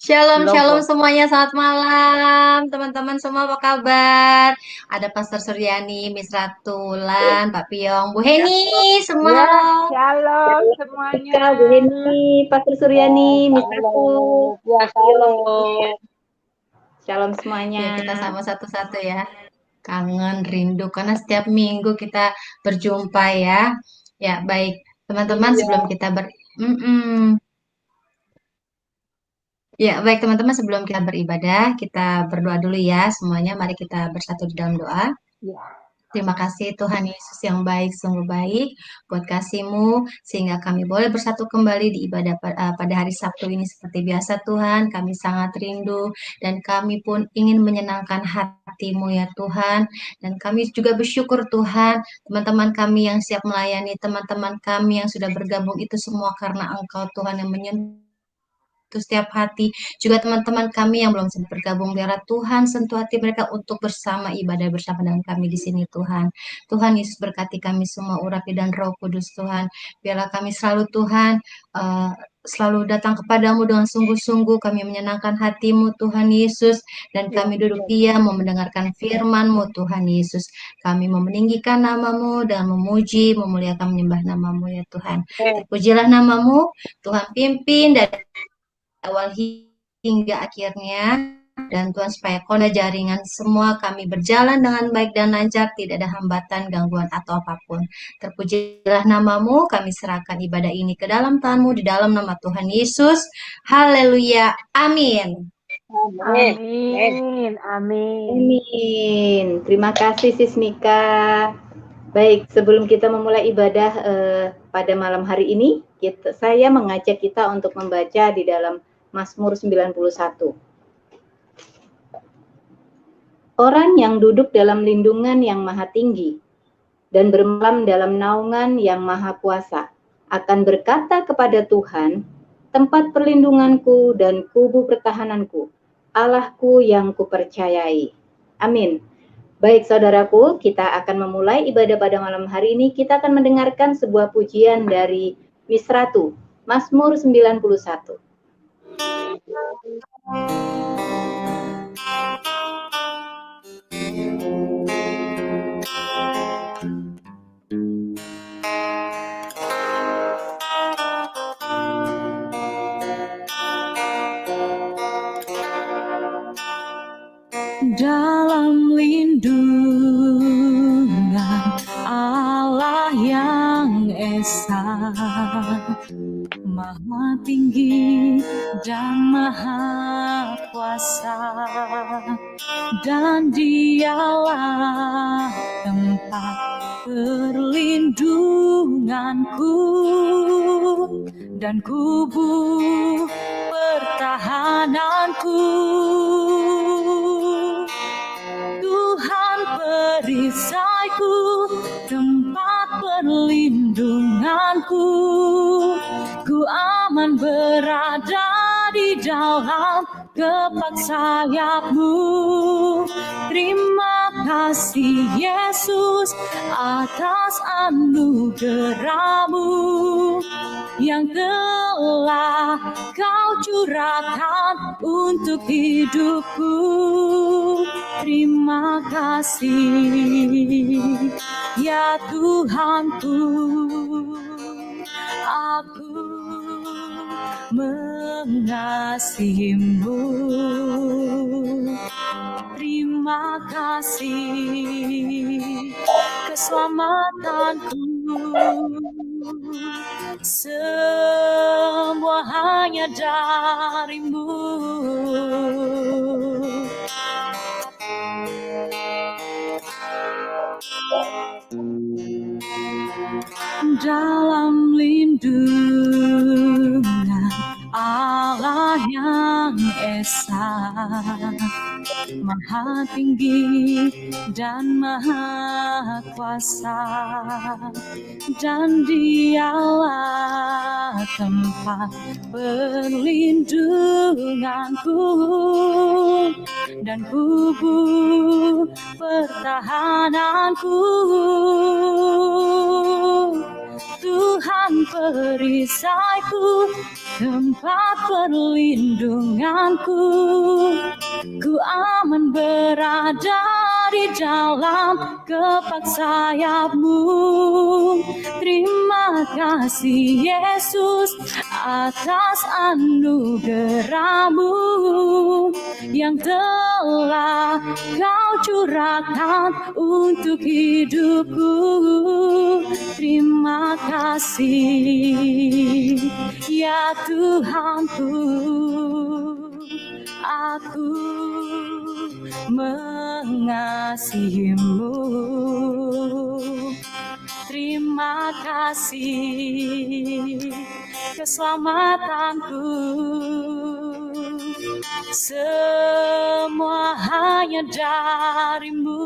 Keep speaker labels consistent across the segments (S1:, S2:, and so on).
S1: Shalom,
S2: Belum
S1: shalom
S2: kok.
S1: semuanya. Selamat malam, teman-teman semua. Apa kabar? Ada Pastor Suryani, Miss Ratulan, Pak Piong, Bu Heni. Semua
S2: Ya,
S1: halo.
S2: shalom semuanya.
S3: Kak, Bu Heni, Pastor
S2: Ya,
S3: Suryani, Miss Ratu,
S2: shalom. Ya,
S3: Yong,
S2: shalom.
S3: Shalom semuanya.
S1: Ya, kita sama satu-satu ya. Kangen, rindu, karena setiap minggu kita berjumpa ya. Ya, baik. Teman-teman,
S2: Iya.
S1: sebelum kita Mm-mm. Ya, baik teman-teman, sebelum kita beribadah, kita berdoa dulu ya semuanya. Mari kita bersatu di dalam doa.
S2: Ya.
S1: Terima kasih Tuhan Yesus yang baik, sungguh baik buat kasih-Mu, sehingga kami boleh bersatu kembali di ibadah pada hari Sabtu ini seperti biasa Tuhan. Kami sangat rindu dan kami pun ingin menyenangkan hati-Mu ya Tuhan. Dan kami juga bersyukur Tuhan, teman-teman kami yang siap melayani, teman-teman kami yang sudah bergabung itu semua karena Engkau Tuhan yang menyentuh setiap hati, juga teman-teman kami yang belum sempat bergabung, biarlah Tuhan sentuh hati mereka untuk bersama ibadah bersama dengan kami di sini Tuhan. Tuhan Yesus berkati kami semua, urapi dan Roh Kudus Tuhan. Biarlah kami selalu Tuhan, selalu datang kepadamu dengan sungguh-sungguh, kami menyenangkan hatimu Tuhan Yesus, dan
S2: Ya.
S1: kami duduk diam mau mendengarkan firman-Mu Tuhan Yesus. Kami mau meninggikan namamu dan memuji, memuliakan, menyembah namamu ya Tuhan. Terpujilah namamu, Tuhan pimpin dari awal hingga akhirnya, dan Tuhan supaya koda jaringan semua kami berjalan dengan baik dan lancar, tidak ada hambatan, gangguan atau apapun. Terpujilah namamu, kami serahkan ibadah ini ke dalam tanganmu di dalam nama Tuhan Yesus. Haleluya, amin.
S2: Amin. Amin. Amin.
S3: Amin. Terima kasih Sis Mika. Baik, sebelum kita memulai ibadah pada malam hari ini, saya mengajak kita untuk membaca di dalam Mazmur 91. Orang yang duduk dalam lindungan yang maha tinggi dan bermalam dalam naungan yang maha kuasa akan berkata kepada Tuhan, tempat perlindunganku dan kubu pertahananku, Allahku yang kupercayai. Amin. Baik saudaraku, kita akan memulai ibadah pada malam hari ini. Kita akan mendengarkan sebuah pujian dari Miss Ratu, Mazmur 91.
S4: Dalam lindungan Allah yang esa, maha tinggi dan maha kuasa, dan Dialah tempat perlindunganku dan kubu pertahananku. Tuhan perisaiku, tempat perlindunganku, ku aman berada di dalam kepak sayap-Mu. Terima kasih Yesus atas anugerah-Mu yang telah Kau curahkan untuk hidupku. Terima kasih ya Tuhanku, aku mengasihi-Mu. Terima kasih keselamatanku, semua hanya dari-Mu. Dalam lindungan Allah yang esa, maha tinggi dan maha kuasa, dan Dialah tempat perlindunganku dan kubu pertahananku. Tuhan perisaiku, tempat perlindunganku. Ku aman berada di dalam kepak sayap-Mu. Terima kasih Yesus atas anugerah-Mu yang telah Kau curahkan untuk hidupku. Terima kasih ya Tuhanku, aku mengasihi-Mu. Terima kasih keselamatanku, semua hanya dari-Mu.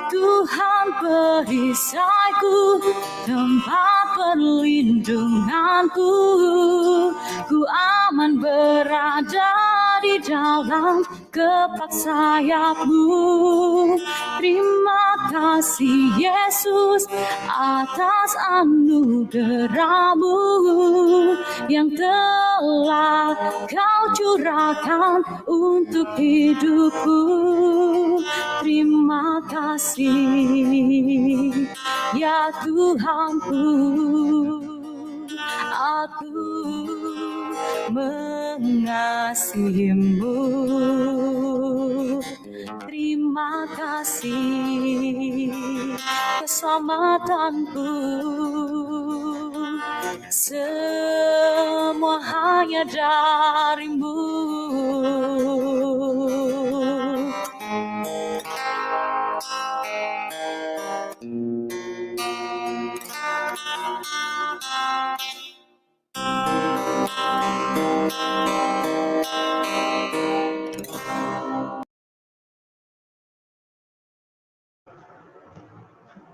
S4: Tuhan perisaiku, tempat perlindunganku. Ku aman berada di dalam kepak sayap-Mu. Terima kasih Yesus atas anugerah-Mu yang telah Kau curahkan untuk hidupku. Terima kasih ya Tuhanku, aku mengasihi-Mu. Terima kasih keselamatanku, semua hanya dari-Mu.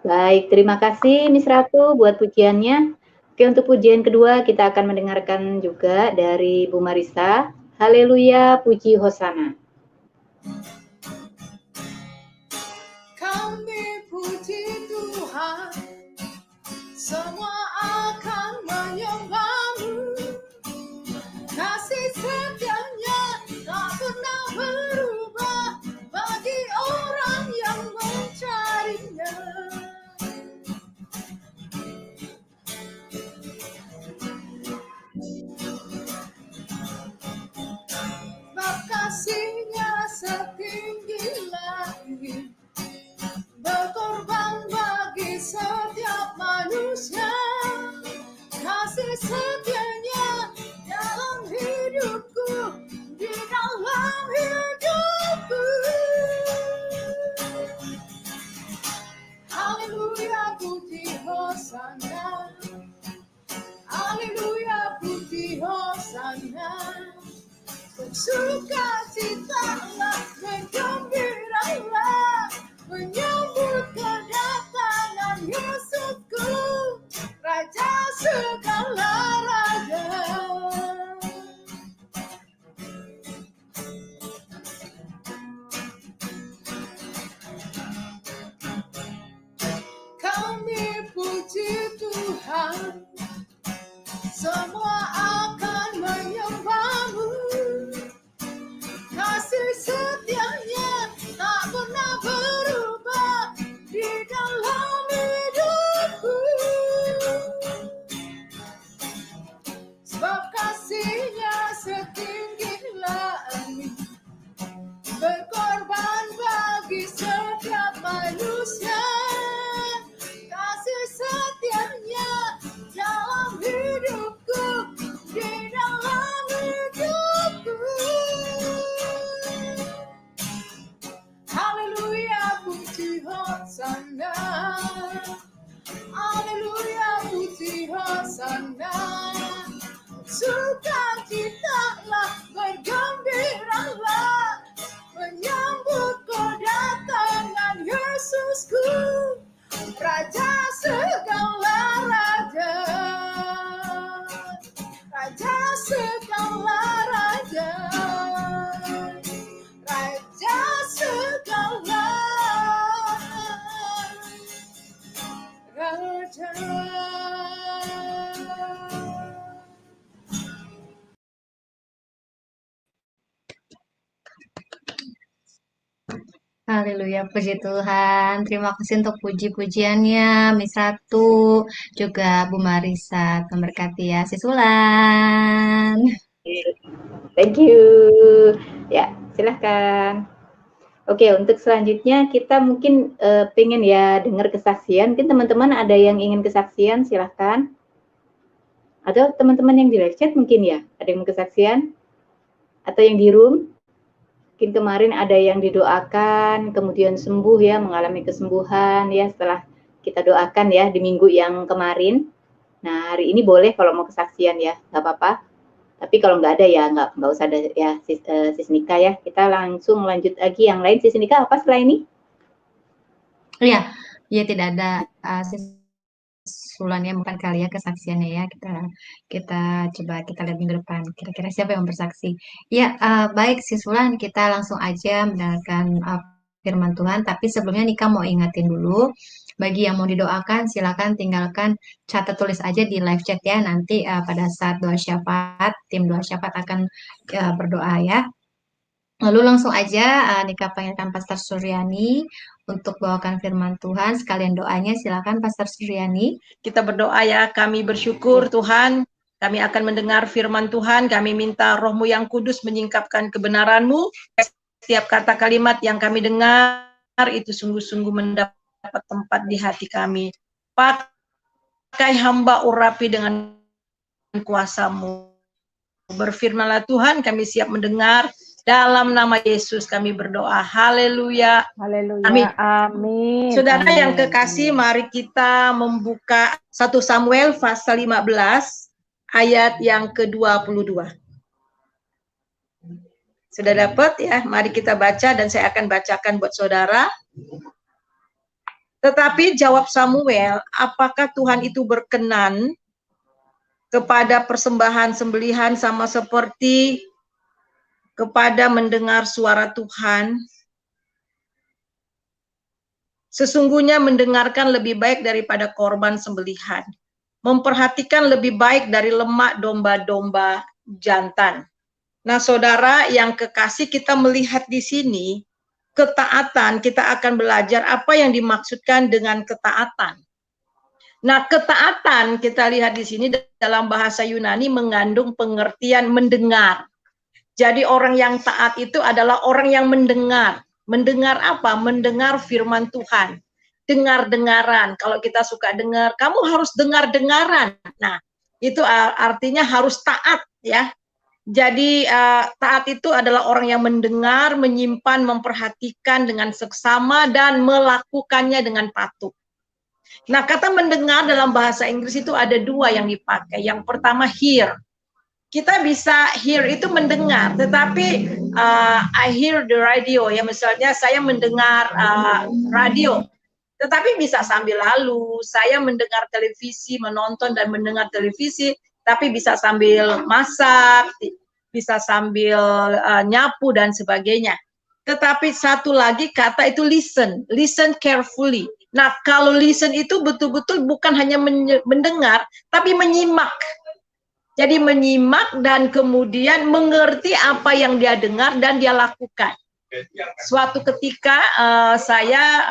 S3: Baik, terima kasih Miss Ratu buat pujiannya. Oke, untuk pujian kedua kita akan mendengarkan juga dari Bu Marisa. Haleluya, puji Hosana.
S5: Kami puji Tuhan, semua akan menyembah-Mu. Kasih setia-Nya tak pernah berubah bagi orang yang mencari-Nya. Sebab kasih-Nya setinggi langit, berkorban bagi setiap manusia. Kasih setia-Nya dalam hidupku, di dalam hidupku. Haleluya, puji Hosana. Haleluya, puji Hosana. Sukacitalah, bergembiralah, menyambut kedatangan Yesusku, Raja segala raja. Kami puji Tuhan, semua akan menyembah-Mu. Kasih setia-Nya tak pernah berubah di dalam hidupku. Sebab kasih-Nya setinggi langit, berkorban bagi setiap manusia. Kasih setia-Nya dalam hidupku, di dalam hidupku. Haleluya, puji Hosana. Haleluya, puji Hosana. Sukacitalah, bergembiralah, menyambut kedatangan Yesusku, Raja segala raja. Raja segala raja. raja.
S1: Haleluya, puji Tuhan. Terima kasih untuk puji-pujiannya, Miss Ratu, juga Bu Marisa. Memberkati ya, Sis Wulan.
S3: Thank you. Ya, silahkan. Oke, untuk selanjutnya kita mungkin pengen ya dengar kesaksian. Mungkin teman-teman ada yang ingin kesaksian, silahkan. Atau teman-teman yang di live chat mungkin ya, ada yang mau kesaksian? Atau yang di room? Mungkin kemarin ada yang didoakan, kemudian sembuh ya, mengalami kesembuhan ya setelah kita doakan ya di minggu yang kemarin. Nah, hari ini boleh kalau mau kesaksian ya, nggak apa-apa. Tapi kalau nggak ada ya nggak usah ada ya, Sis Nika ya. Kita langsung lanjut lagi yang lain. Sis Nika apa setelah ini?
S1: Iya, ya tidak ada Sis Wulan ya, bukan kali ya kesaksiannya ya. Kita coba kita lihat minggu depan. Kira-kira siapa yang bersaksi? Ya, baik Sis Wulan, kita langsung aja mendengarkan firman Tuhan. Tapi sebelumnya Nika mau ingatin dulu, bagi yang mau didoakan, silakan tinggalkan catat tulis aja di live chat ya. Nanti pada saat doa syafaat, tim doa syafaat akan berdoa ya. Lalu langsung aja Nika panggilkan Pastor Suryani untuk bawakan firman Tuhan. Sekalian doanya silakan Pastor Suryani.
S6: Kita berdoa ya, kami bersyukur Tuhan, kami akan mendengar firman Tuhan, kami minta Roh-Mu yang kudus menyingkapkan kebenaran-Mu. Setiap kata kalimat yang kami dengar itu sungguh-sungguh mendapat tempat di hati kami. Pakai hamba urapi dengan kuasa-Mu. Berfirmanlah Tuhan, kami siap mendengar. Dalam nama Yesus kami berdoa. Haleluya.
S2: Haleluya.
S6: Amin.
S2: Amin.
S6: Saudara
S2: Amin.
S6: yang kekasih, mari kita membuka 1 Samuel pasal 15 ayat yang ke-22. Sudah dapat ya? Mari kita baca dan saya akan bacakan buat saudara. Tetapi jawab Samuel, apakah Tuhan itu berkenan kepada persembahan sembelihan sama seperti kepada mendengar suara Tuhan? Sesungguhnya mendengarkan lebih baik daripada korban sembelihan, memperhatikan lebih baik dari lemak domba-domba jantan. Nah, saudara yang kekasih, kita melihat di sini ketaatan, kita akan belajar apa yang dimaksudkan dengan ketaatan. Nah, ketaatan kita lihat di sini dalam bahasa Yunani mengandung pengertian mendengar. Jadi orang yang taat itu adalah orang yang mendengar. Mendengar apa? Mendengar firman Tuhan. Dengar-dengaran. Kalau kita suka dengar, kamu harus dengar-dengaran. Nah, itu artinya harus taat ya. Jadi taat itu adalah orang yang mendengar, menyimpan, memperhatikan dengan seksama dan melakukannya dengan patuh. Nah, kata mendengar dalam bahasa Inggris itu ada dua yang dipakai. Yang pertama hear. Kita bisa hear itu mendengar, tetapi I hear the radio ya, misalnya saya mendengar radio, tetapi bisa sambil lalu, saya mendengar televisi, menonton dan mendengar televisi, tapi bisa sambil masak, bisa sambil nyapu dan sebagainya. Tetapi satu lagi kata itu listen, listen carefully. Nah, kalau listen itu betul-betul bukan hanya mendengar, tapi menyimak. Jadi menyimak dan kemudian mengerti apa yang dia dengar dan dia lakukan. Suatu ketika saya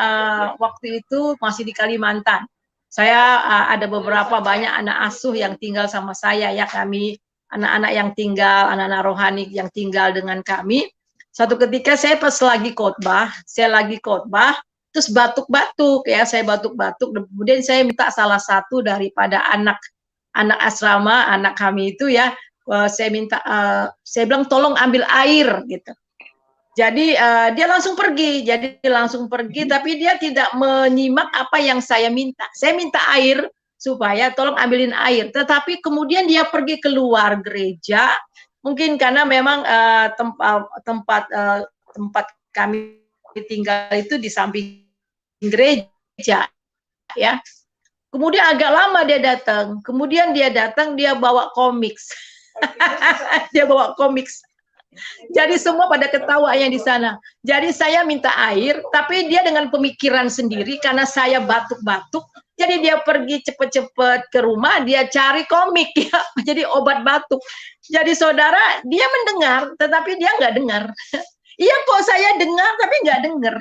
S6: waktu itu masih di Kalimantan. Saya ada beberapa banyak anak asuh yang tinggal sama saya ya, kami anak-anak yang tinggal, anak-anak rohani yang tinggal dengan kami. Suatu ketika saya pas lagi khotbah, terus batuk-batuk ya, saya batuk-batuk. Kemudian saya minta salah satu daripada anak asrama, anak kami itu ya, saya bilang tolong ambil air gitu. Jadi dia langsung pergi, tapi dia tidak menyimak apa yang saya minta. Saya minta air supaya tolong ambilin air, tetapi kemudian dia pergi keluar gereja, mungkin karena memang tempat kami tinggal itu di samping gereja, ya. Kemudian agak lama dia datang, dia bawa komiks. Dia bawa komiks. Jadi semua pada ketawa yang di sana. Jadi saya minta air, tapi dia dengan pemikiran sendiri karena saya batuk-batuk, Jadi dia pergi cepet-cepet ke rumah, dia cari komik ya, jadi obat batuk. Jadi saudara, dia mendengar, tetapi dia nggak dengar. Iya kok saya dengar, tapi nggak dengar.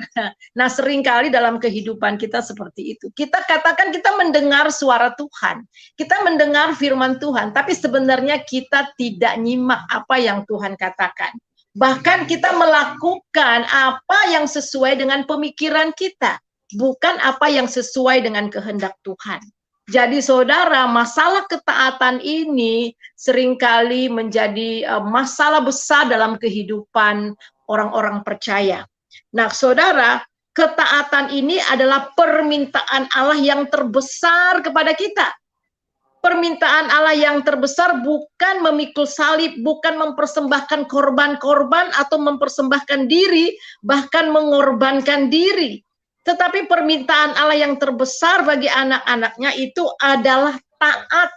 S6: Nah seringkali dalam kehidupan kita seperti itu. Kita katakan kita mendengar suara Tuhan. Kita mendengar firman Tuhan, tapi sebenarnya kita tidak nyimak apa yang Tuhan katakan. Bahkan kita melakukan apa yang sesuai dengan pemikiran kita, bukan apa yang sesuai dengan kehendak Tuhan. Jadi saudara, masalah ketaatan ini seringkali menjadi masalah besar dalam kehidupan orang-orang percaya. Nah saudara, ketaatan ini adalah permintaan Allah yang terbesar kepada kita. Permintaan Allah yang terbesar bukan memikul salib, bukan mempersembahkan korban-korban atau mempersembahkan diri, bahkan mengorbankan diri. Tetapi permintaan Allah yang terbesar bagi anak-anaknya itu adalah taat.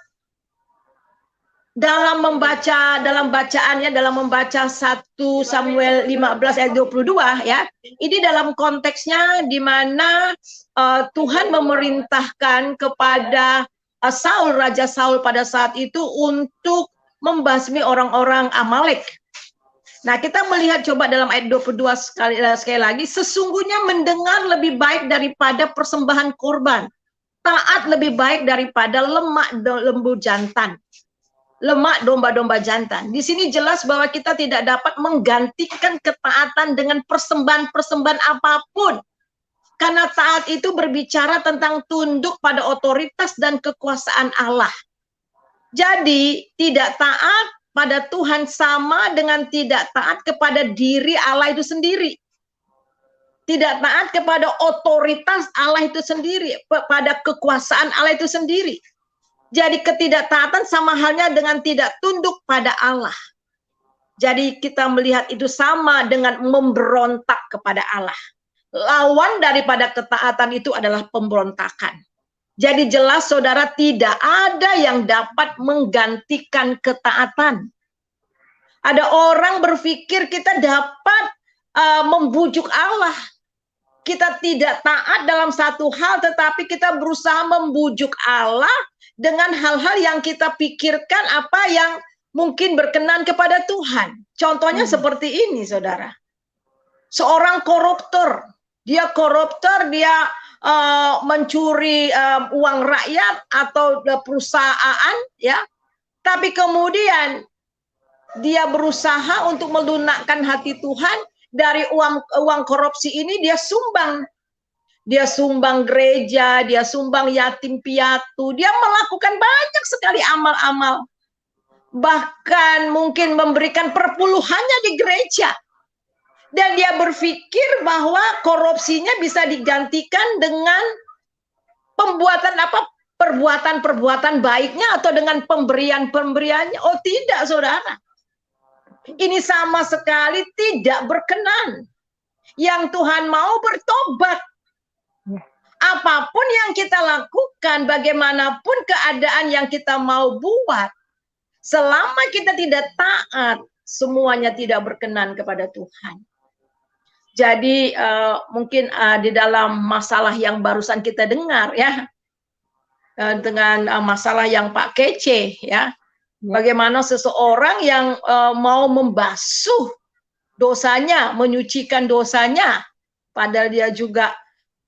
S6: Dalam bacaannya dalam membaca 1 Samuel 15 ayat 22 ya. Ini dalam konteksnya di mana Tuhan memerintahkan kepada Saul, Raja Saul pada saat itu untuk membasmi orang-orang Amalek. Nah, kita melihat coba dalam ayat 22 sekali lagi, sesungguhnya mendengar lebih baik daripada persembahan korban. Taat lebih baik daripada lemak lembu jantan. Lemak domba-domba jantan. Di sini jelas bahwa kita tidak dapat menggantikan ketaatan dengan persembahan-persembahan apapun. Karena taat itu berbicara tentang tunduk pada otoritas dan kekuasaan Allah. Jadi tidak taat pada Tuhan sama dengan tidak taat kepada diri Allah itu sendiri. Tidak taat kepada otoritas Allah itu sendiri, pada kekuasaan Allah itu sendiri. Jadi ketidaktaatan sama halnya dengan tidak tunduk pada Allah. Jadi kita melihat itu sama dengan memberontak kepada Allah. Lawan daripada ketaatan itu adalah pemberontakan. Jadi jelas saudara, tidak ada yang dapat menggantikan ketaatan. Ada orang berpikir kita dapat membujuk Allah. Kita tidak taat dalam satu hal, tetapi kita berusaha membujuk Allah dengan hal-hal yang kita pikirkan apa yang mungkin berkenan kepada Tuhan. Contohnya seperti ini saudara. Seorang koruptor. Dia koruptor, dia mencuri uang rakyat atau perusahaan, ya. Tapi kemudian dia berusaha untuk melunakkan hati Tuhan dari uang korupsi ini. Dia sumbang gereja, dia sumbang yatim piatu, dia melakukan banyak sekali amal-amal. Bahkan mungkin memberikan perpuluhannya di gereja. Dan dia berpikir bahwa korupsinya bisa digantikan dengan perbuatan baiknya atau dengan pemberiannya. Oh tidak saudara. Ini sama sekali tidak berkenan. Yang Tuhan mau bertobat. Apapun yang kita lakukan, bagaimanapun keadaan yang kita mau buat, selama kita tidak taat, semuanya tidak berkenan kepada Tuhan. Jadi mungkin di dalam masalah yang barusan kita dengar ya, dengan masalah yang Pak Kece ya, bagaimana seseorang yang mau membasuh dosanya, menyucikan dosanya, padahal dia juga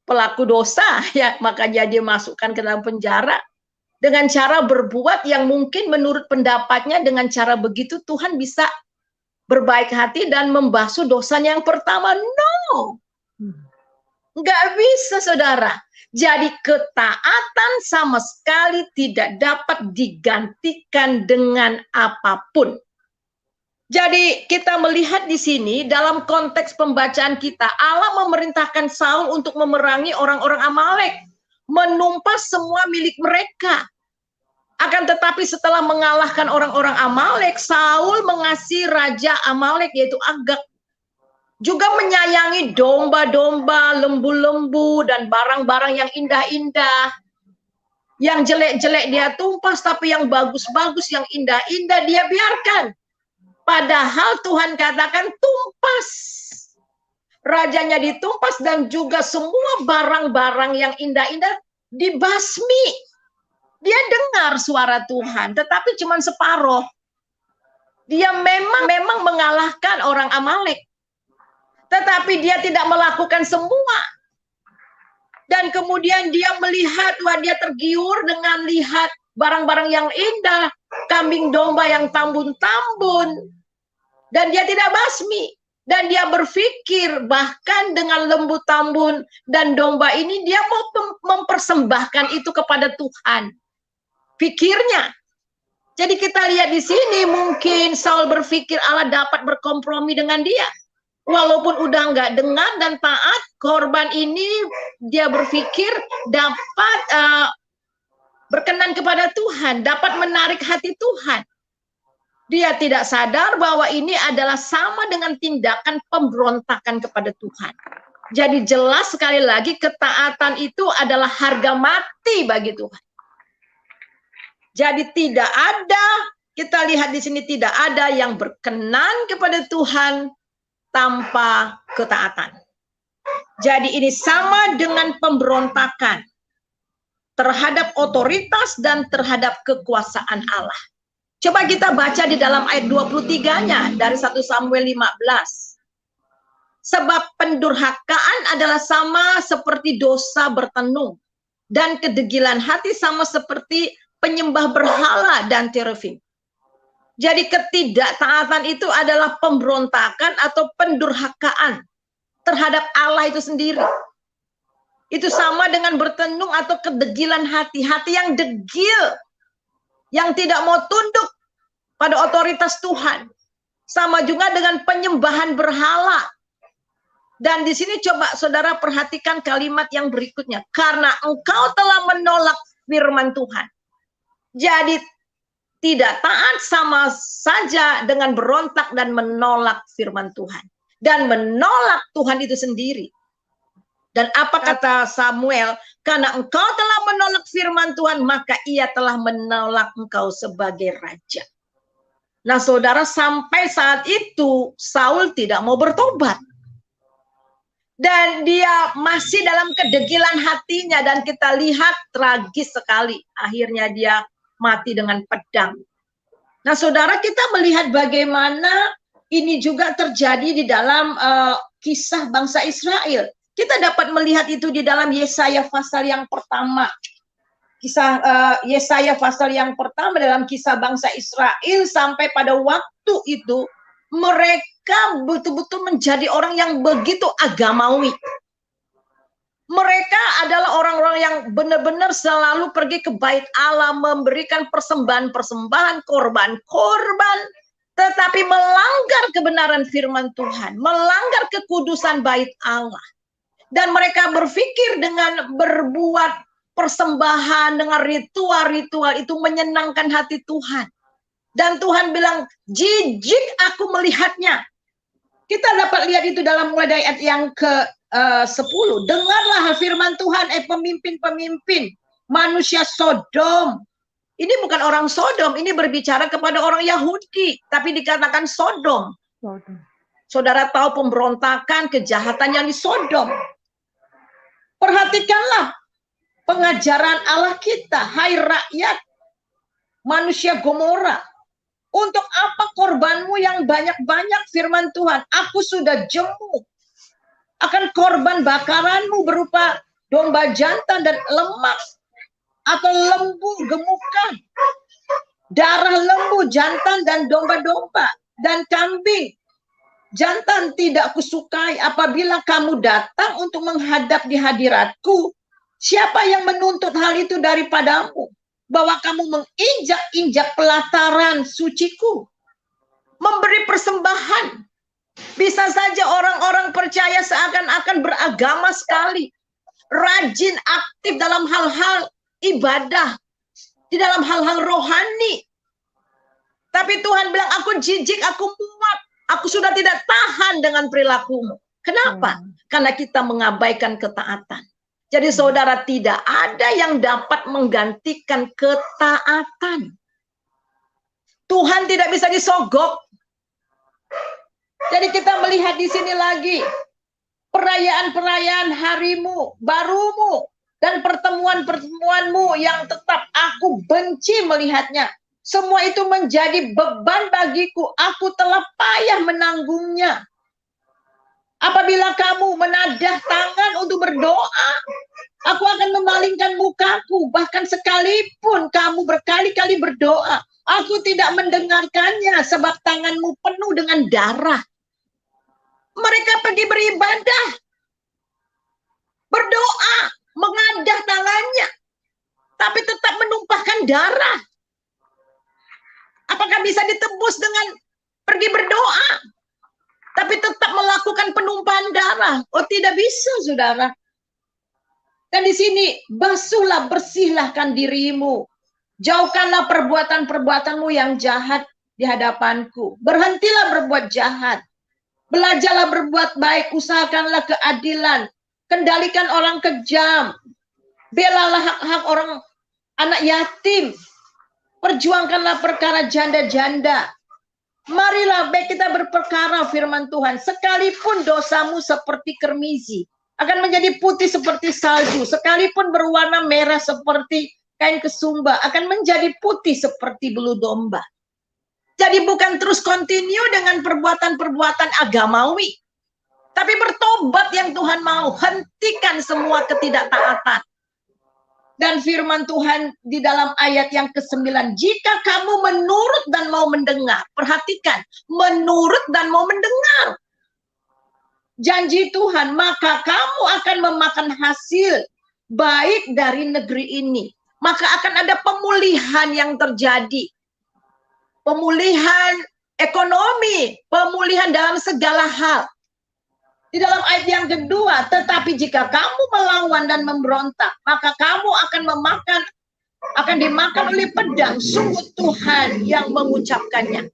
S6: pelaku dosa ya, makanya dia masukkan ke dalam penjara dengan cara berbuat yang mungkin menurut pendapatnya dengan cara begitu Tuhan bisa berbaik hati dan membasuh dosanya yang pertama. No, nggak bisa saudara. Jadi ketaatan sama sekali tidak dapat digantikan dengan apapun. Jadi kita melihat di sini dalam konteks pembacaan kita, Allah memerintahkan Saul untuk memerangi orang-orang Amalek, menumpas semua milik mereka. Akan tetapi setelah mengalahkan orang-orang Amalek, Saul mengasihi raja Amalek yaitu Agag. Juga menyayangi domba-domba, lembu-lembu, dan barang-barang yang indah-indah. Yang jelek-jelek dia tumpas, tapi yang bagus-bagus, yang indah-indah dia biarkan. Padahal Tuhan katakan tumpas. Rajanya ditumpas dan juga semua barang-barang yang indah-indah dibasmi. Dia dengar suara Tuhan, tetapi cuma separuh. Dia memang mengalahkan orang Amalek. Tetapi dia tidak melakukan semua. Dan kemudian dia melihat, wah dia tergiur dengan lihat barang-barang yang indah, kambing domba yang tambun-tambun. Dan dia tidak basmi. Dan dia berpikir bahkan dengan lembu tambun dan domba ini dia mau mempersembahkan itu kepada Tuhan. Pikirnya. Jadi kita lihat di sini mungkin Saul berpikir Allah dapat berkompromi dengan dia. Walaupun udah nggak dengar dan taat, korban ini dia berpikir dapat berkenan kepada Tuhan, dapat menarik hati Tuhan. Dia tidak sadar bahwa ini adalah sama dengan tindakan pemberontakan kepada Tuhan. Jadi jelas sekali lagi ketaatan itu adalah harga mati bagi Tuhan. Jadi tidak ada, kita lihat di sini tidak ada yang berkenan kepada Tuhan tanpa ketaatan. Jadi ini sama dengan pemberontakan terhadap otoritas dan terhadap kekuasaan Allah. Coba kita baca di dalam ayat 23-nya dari 1 Samuel 15. Sebab pendurhakaan adalah sama seperti dosa bertenung, dan kedegilan hati sama seperti penyembah berhala dan terafim. Jadi ketidaktaatan itu adalah pemberontakan atau pendurhakaan terhadap Allah itu sendiri. Itu sama dengan bertenung atau kedegilan hati. Hati yang degil, yang tidak mau tunduk pada otoritas Tuhan. Sama juga dengan penyembahan berhala. Dan di sini coba saudara perhatikan kalimat yang berikutnya. Karena engkau telah menolak firman Tuhan. Jadi tidak taat sama saja dengan berontak dan menolak firman Tuhan. Dan menolak Tuhan itu sendiri. Dan apa kata Samuel? Karena engkau telah menolak firman Tuhan, maka ia telah menolak engkau sebagai raja. Nah saudara, sampai saat itu Saul tidak mau bertobat. Dan dia masih dalam kedegilan hatinya. Dan kita lihat tragis sekali. Akhirnya dia mati dengan pedang. Nah saudara, kita melihat bagaimana ini juga terjadi di dalam kisah bangsa Israel. Kita dapat melihat itu di dalam Yesaya pasal yang pertama. Kisah Yesaya pasal yang pertama dalam kisah bangsa Israel, sampai pada waktu itu mereka betul-betul menjadi orang yang begitu agamawi. Mereka adalah orang-orang yang benar-benar selalu pergi ke bait Allah, memberikan persembahan-persembahan, korban-korban, tetapi melanggar kebenaran firman Tuhan, melanggar kekudusan bait Allah. Dan mereka berpikir dengan berbuat persembahan, dengan ritual-ritual itu menyenangkan hati Tuhan. Dan Tuhan bilang, jijik aku melihatnya. Kita dapat lihat itu dalam mulai dari ayat yang ke-10. Dengarlah firman Tuhan, pemimpin-pemimpin, manusia Sodom. Ini bukan orang Sodom, ini berbicara kepada orang Yahudi, tapi dikatakan Sodom. Saudara tahu pemberontakan, kejahatan yang di Sodom. Perhatikanlah pengajaran Allah kita, hai rakyat manusia Gomora. Untuk apa korbanmu yang banyak-banyak, firman Tuhan? Aku sudah jemu akan korban bakaranmu berupa domba jantan dan lemak atau lembu gemukan, darah lembu jantan dan domba-domba dan kambing jantan tidak kusukai. Apabila kamu datang untuk menghadap di hadiratku, siapa yang menuntut hal itu daripadamu? Bahwa kamu menginjak-injak pelataran suciku, memberi persembahan. Bisa saja orang-orang percaya seakan-akan beragama sekali, rajin, aktif dalam hal-hal ibadah, di dalam hal-hal rohani. Tapi Tuhan bilang, aku jijik, aku muak, aku sudah tidak tahan dengan perilakumu. Kenapa? Karena kita mengabaikan ketaatan. Jadi saudara, tidak ada yang dapat menggantikan ketaatan. Tuhan tidak bisa disogok. Jadi kita melihat di sini lagi perayaan-perayaan harimu, barumu, Dan pertemuan-pertemuanmu yang tetap aku benci melihatnya. Semua itu menjadi beban bagiku. Aku telah payah menanggungnya. Apabila kamu menadah tangan untuk berdoa, aku akan memalingkan mukaku. Bahkan sekalipun kamu berkali-kali berdoa, aku tidak mendengarkannya sebab tanganmu penuh dengan darah. Mereka pergi beribadah, berdoa, mengadah tangannya, tapi tetap menumpahkan darah. Apakah bisa ditebus dengan pergi berdoa, tapi tetap melakukan penumpahan darah? Oh, tidak bisa, saudara. Dan di sini, basuhlah, bersihkan dirimu. Jauhkanlah perbuatan-perbuatanmu yang jahat di hadapanku. Berhentilah berbuat jahat. Belajarlah berbuat baik, usahakanlah keadilan. Kendalikan orang kejam. Belalah hak-hak orang anak yatim. Perjuangkanlah perkara janda-janda. Marilah baik kita berperkara firman Tuhan. Sekalipun dosamu seperti kermizi, akan menjadi putih seperti salju. Sekalipun berwarna merah seperti kain kesumba, akan menjadi putih seperti bulu domba. Jadi bukan terus continue dengan perbuatan-perbuatan agamawi, tapi bertobat yang Tuhan mau. Hentikan semua ketidaktaatan. Dan firman Tuhan di dalam ayat yang ke-9, jika kamu menurut dan mau mendengar, perhatikan, menurut dan mau mendengar janji Tuhan, maka kamu akan memakan hasil baik dari negeri ini. Maka akan ada pemulihan yang terjadi. Pemulihan ekonomi, pemulihan dalam segala hal. Di dalam ayat yang kedua, tetapi jika kamu melawan dan memberontak, maka kamu akan dimakan oleh pedang. Sungguh Tuhan yang mengucapkannya.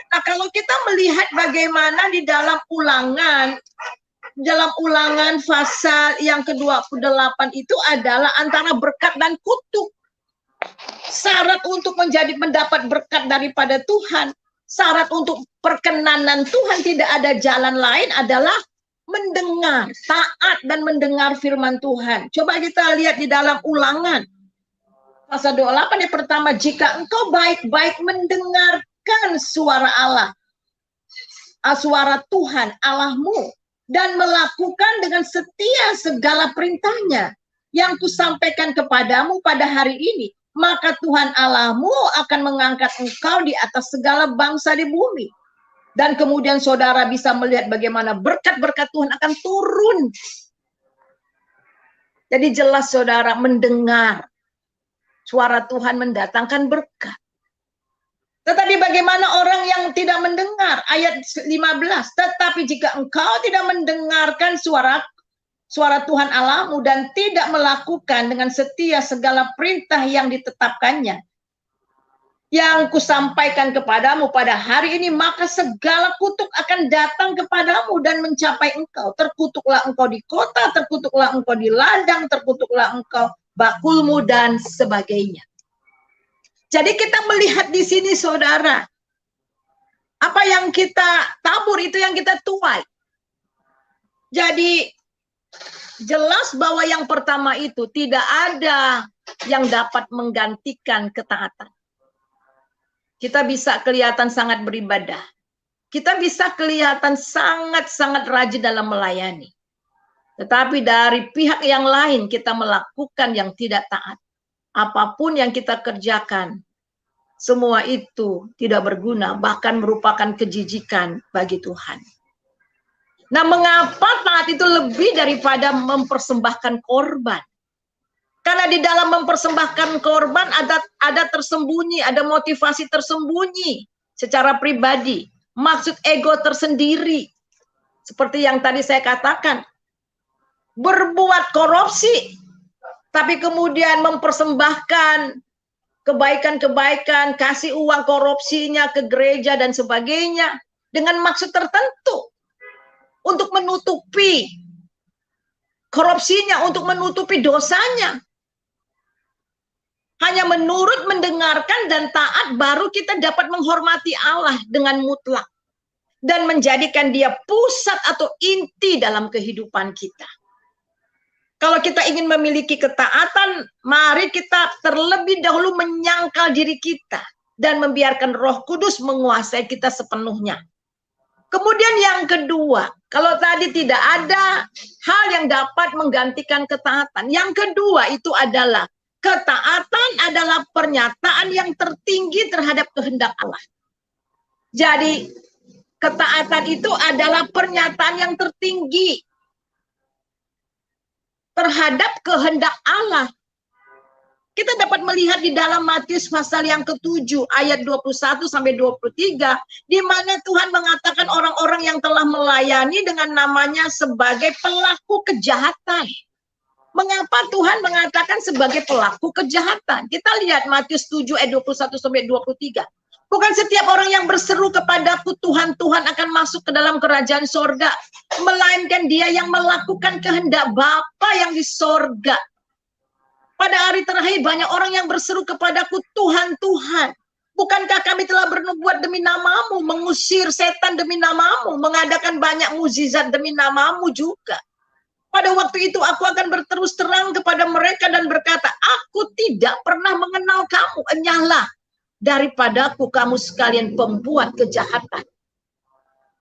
S6: Nah, kalau kita melihat bagaimana di dalam ulangan pasal yang ke-28 itu adalah antara berkat dan kutuk. Syarat untuk mendapat berkat daripada Tuhan, syarat untuk perkenanan Tuhan, tidak ada jalan lain adalah mendengar, taat dan mendengar firman Tuhan. Coba kita lihat di dalam ulangan pasal 28 yang pertama, jika engkau baik-baik mendengarkan suara Allah, suara Tuhan Allahmu, dan melakukan dengan setia segala perintahnya yang kusampaikan kepadamu pada hari ini, maka Tuhan Allahmu akan mengangkat engkau di atas segala bangsa di bumi. Dan kemudian saudara bisa melihat bagaimana berkat-berkat Tuhan akan turun. Jadi jelas saudara mendengar suara Tuhan mendatangkan berkat. Tetapi bagaimana orang yang tidak mendengar? Ayat 15, tetapi jika engkau tidak mendengarkan suara Tuhan Allahmu dan tidak melakukan dengan setia segala perintah yang ditetapkannya, yang kusampaikan kepadamu pada hari ini, maka segala kutuk akan datang kepadamu dan mencapai engkau. Terkutuklah engkau di kota, terkutuklah engkau di ladang, terkutuklah engkau bakulmu dan sebagainya. Jadi kita melihat di sini saudara, apa yang kita tabur itu yang kita tuai. Jadi jelas bahwa yang pertama itu tidak ada yang dapat menggantikan ketaatan. Kita bisa kelihatan sangat beribadah. Kita bisa kelihatan sangat-sangat rajin dalam melayani. Tetapi dari pihak yang lain kita melakukan yang tidak taat. Apapun yang kita kerjakan, semua itu tidak berguna, bahkan merupakan kejijikan bagi Tuhan. Nah, mengapa taat itu lebih daripada mempersembahkan korban? Karena di dalam mempersembahkan korban ada tersembunyi, ada motivasi tersembunyi secara pribadi, maksud ego tersendiri. Seperti yang tadi saya katakan, berbuat korupsi, tapi kemudian mempersembahkan kebaikan-kebaikan, kasih uang korupsinya ke gereja dan sebagainya, dengan maksud tertentu, untuk menutupi korupsinya, untuk menutupi dosanya. Hanya menurut, mendengarkan, dan taat, baru kita dapat menghormati Allah dengan mutlak. Dan menjadikan dia pusat atau inti dalam kehidupan kita. Kalau kita ingin memiliki ketaatan, mari kita terlebih dahulu menyangkal diri kita dan membiarkan Roh Kudus menguasai kita sepenuhnya. Kemudian yang kedua, kalau tadi tidak ada hal yang dapat menggantikan ketaatan. Yang kedua itu adalah ketaatan adalah pernyataan yang tertinggi terhadap kehendak Allah. Jadi ketaatan itu adalah pernyataan yang tertinggi terhadap kehendak Allah. Kita dapat melihat di dalam Matius pasal yang ke-7 ayat 21 sampai 23 di mana Tuhan mengatakan orang-orang yang telah melayani dengan namanya sebagai pelaku kejahatan. Mengapa Tuhan mengatakan sebagai pelaku kejahatan? Kita lihat Matius 7 ayat 21 sampai 23. Bukan setiap orang yang berseru kepadaku Tuhan, Tuhan akan masuk ke dalam kerajaan sorga. Melainkan dia yang melakukan kehendak Bapa yang di sorga. Pada hari terakhir banyak orang yang berseru kepadaku Tuhan, Tuhan. Bukankah kami telah bernubuat demi namamu, mengusir setan demi namamu, mengadakan banyak mukjizat demi namamu juga. Pada waktu itu aku akan berterus terang kepada mereka dan berkata, aku tidak pernah mengenal kamu, enyahlah daripadaku kamu sekalian pembuat kejahatan.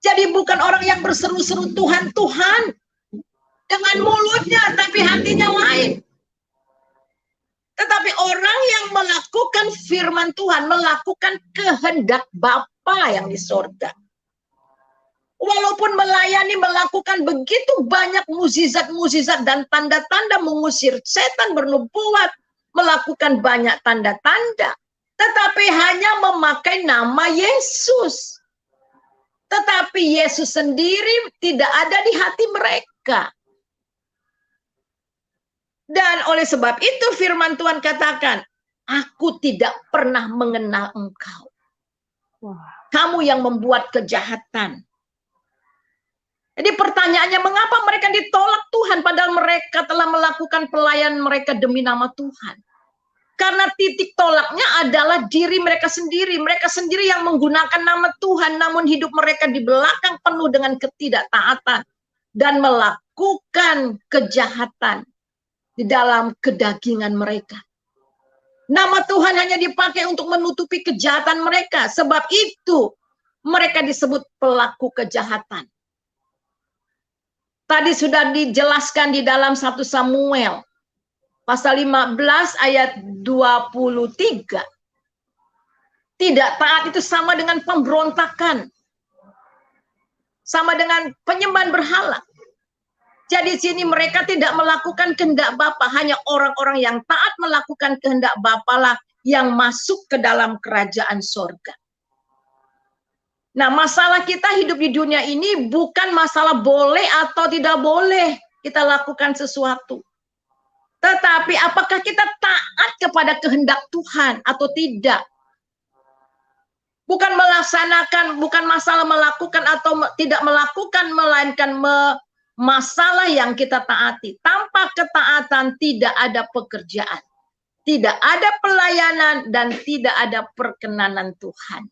S6: Jadi bukan orang yang berseru-seru Tuhan, Tuhan dengan mulutnya tapi hatinya lain. Tetapi orang yang melakukan firman Tuhan, melakukan kehendak Bapa yang di sorga. Walaupun melayani, melakukan begitu banyak mukjizat-mukjizat dan tanda-tanda mengusir setan, bernubuat, melakukan banyak tanda-tanda. Tetapi hanya memakai nama Yesus. Tetapi Yesus sendiri tidak ada di hati mereka. Dan oleh sebab itu firman Tuhan katakan, aku tidak pernah mengenal engkau. Kamu yang membuat kejahatan. Jadi pertanyaannya, mengapa mereka ditolak Tuhan padahal mereka telah melakukan pelayanan mereka demi nama Tuhan? Karena titik tolaknya adalah diri mereka sendiri. Mereka sendiri yang menggunakan nama Tuhan, namun hidup mereka di belakang penuh dengan ketidaktaatan dan melakukan kejahatan di dalam kedagingan mereka. Nama Tuhan hanya dipakai untuk menutupi kejahatan mereka. Sebab itu mereka disebut pelaku kejahatan. Tadi sudah dijelaskan di dalam 1 Samuel pasal 15 ayat 23. Tidak taat itu sama dengan pemberontakan. Sama dengan penyembahan berhala. Jadi sini mereka tidak melakukan kehendak Bapa, hanya orang-orang yang taat melakukan kehendak Bapa lah yang masuk ke dalam kerajaan sorga. Nah, masalah kita hidup di dunia ini bukan masalah boleh atau tidak boleh kita lakukan sesuatu. Tetapi apakah kita taat kepada kehendak Tuhan atau tidak? Bukan melaksanakan, bukan masalah melakukan atau tidak melakukan, melainkan masalah yang kita taati. Tanpa ketaatan tidak ada pekerjaan, tidak ada pelayanan, dan tidak ada perkenanan Tuhan.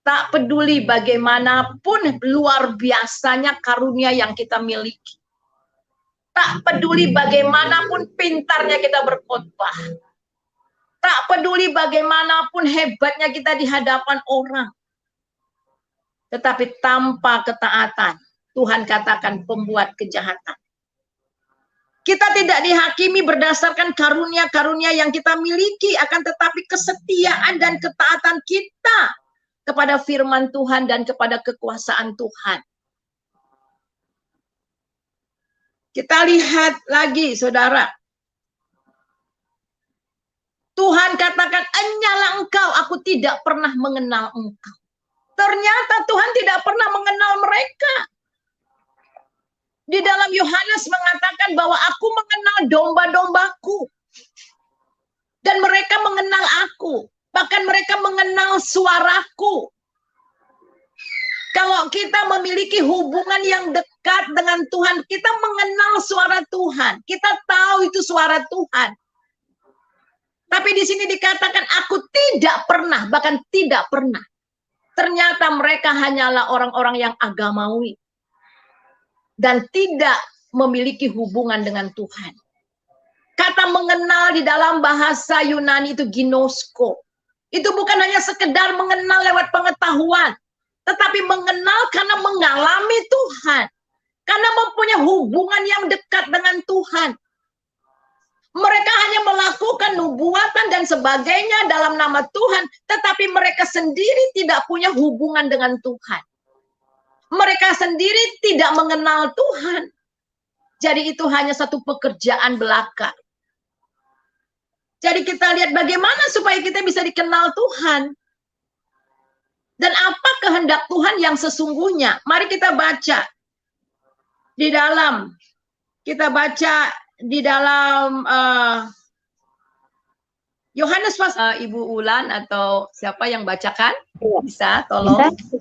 S6: Tak peduli bagaimanapun luar biasanya karunia yang kita miliki. Tak peduli bagaimanapun pintarnya kita berkhotbah. Tak peduli bagaimanapun hebatnya kita di hadapan orang. Tetapi tanpa ketaatan, Tuhan katakan pembuat kejahatan. Kita tidak dihakimi berdasarkan karunia-karunia yang kita miliki, akan tetapi kesetiaan dan ketaatan kita kepada firman Tuhan dan kepada kekuasaan Tuhan. Kita lihat lagi, saudara. Tuhan katakan, enyalah engkau, aku tidak pernah mengenal engkau. Ternyata Tuhan tidak pernah mengenal mereka. Di dalam Yohanes mengatakan bahwa aku mengenal domba-dombaku. Dan mereka mengenal aku. Bahkan mereka mengenal suaraku. Kalau kita memiliki hubungan yang dekat dengan Tuhan, kita mengenal suara Tuhan. Kita tahu itu suara Tuhan. Tapi di sini dikatakan aku tidak pernah, bahkan tidak pernah. Ternyata mereka hanyalah orang-orang yang agamawi. dan tidak memiliki hubungan dengan Tuhan. Kata mengenal di dalam bahasa Yunani itu ginosko. Itu bukan hanya sekedar mengenal lewat pengetahuan, tetapi mengenal karena mengalami Tuhan. Karena mempunyai hubungan yang dekat dengan Tuhan. Mereka hanya melakukan nubuatan dan sebagainya dalam nama Tuhan, tetapi mereka sendiri tidak punya hubungan dengan Tuhan. Mereka sendiri tidak mengenal Tuhan. Jadi itu hanya satu pekerjaan belaka. Jadi kita lihat bagaimana supaya kita bisa dikenal Tuhan. Dan apa kehendak Tuhan yang sesungguhnya. Mari kita baca. Kita baca di dalam Yohanes pasal Ibu Ulan atau siapa yang bacakan? Bisa, tolong.
S3: Bisa,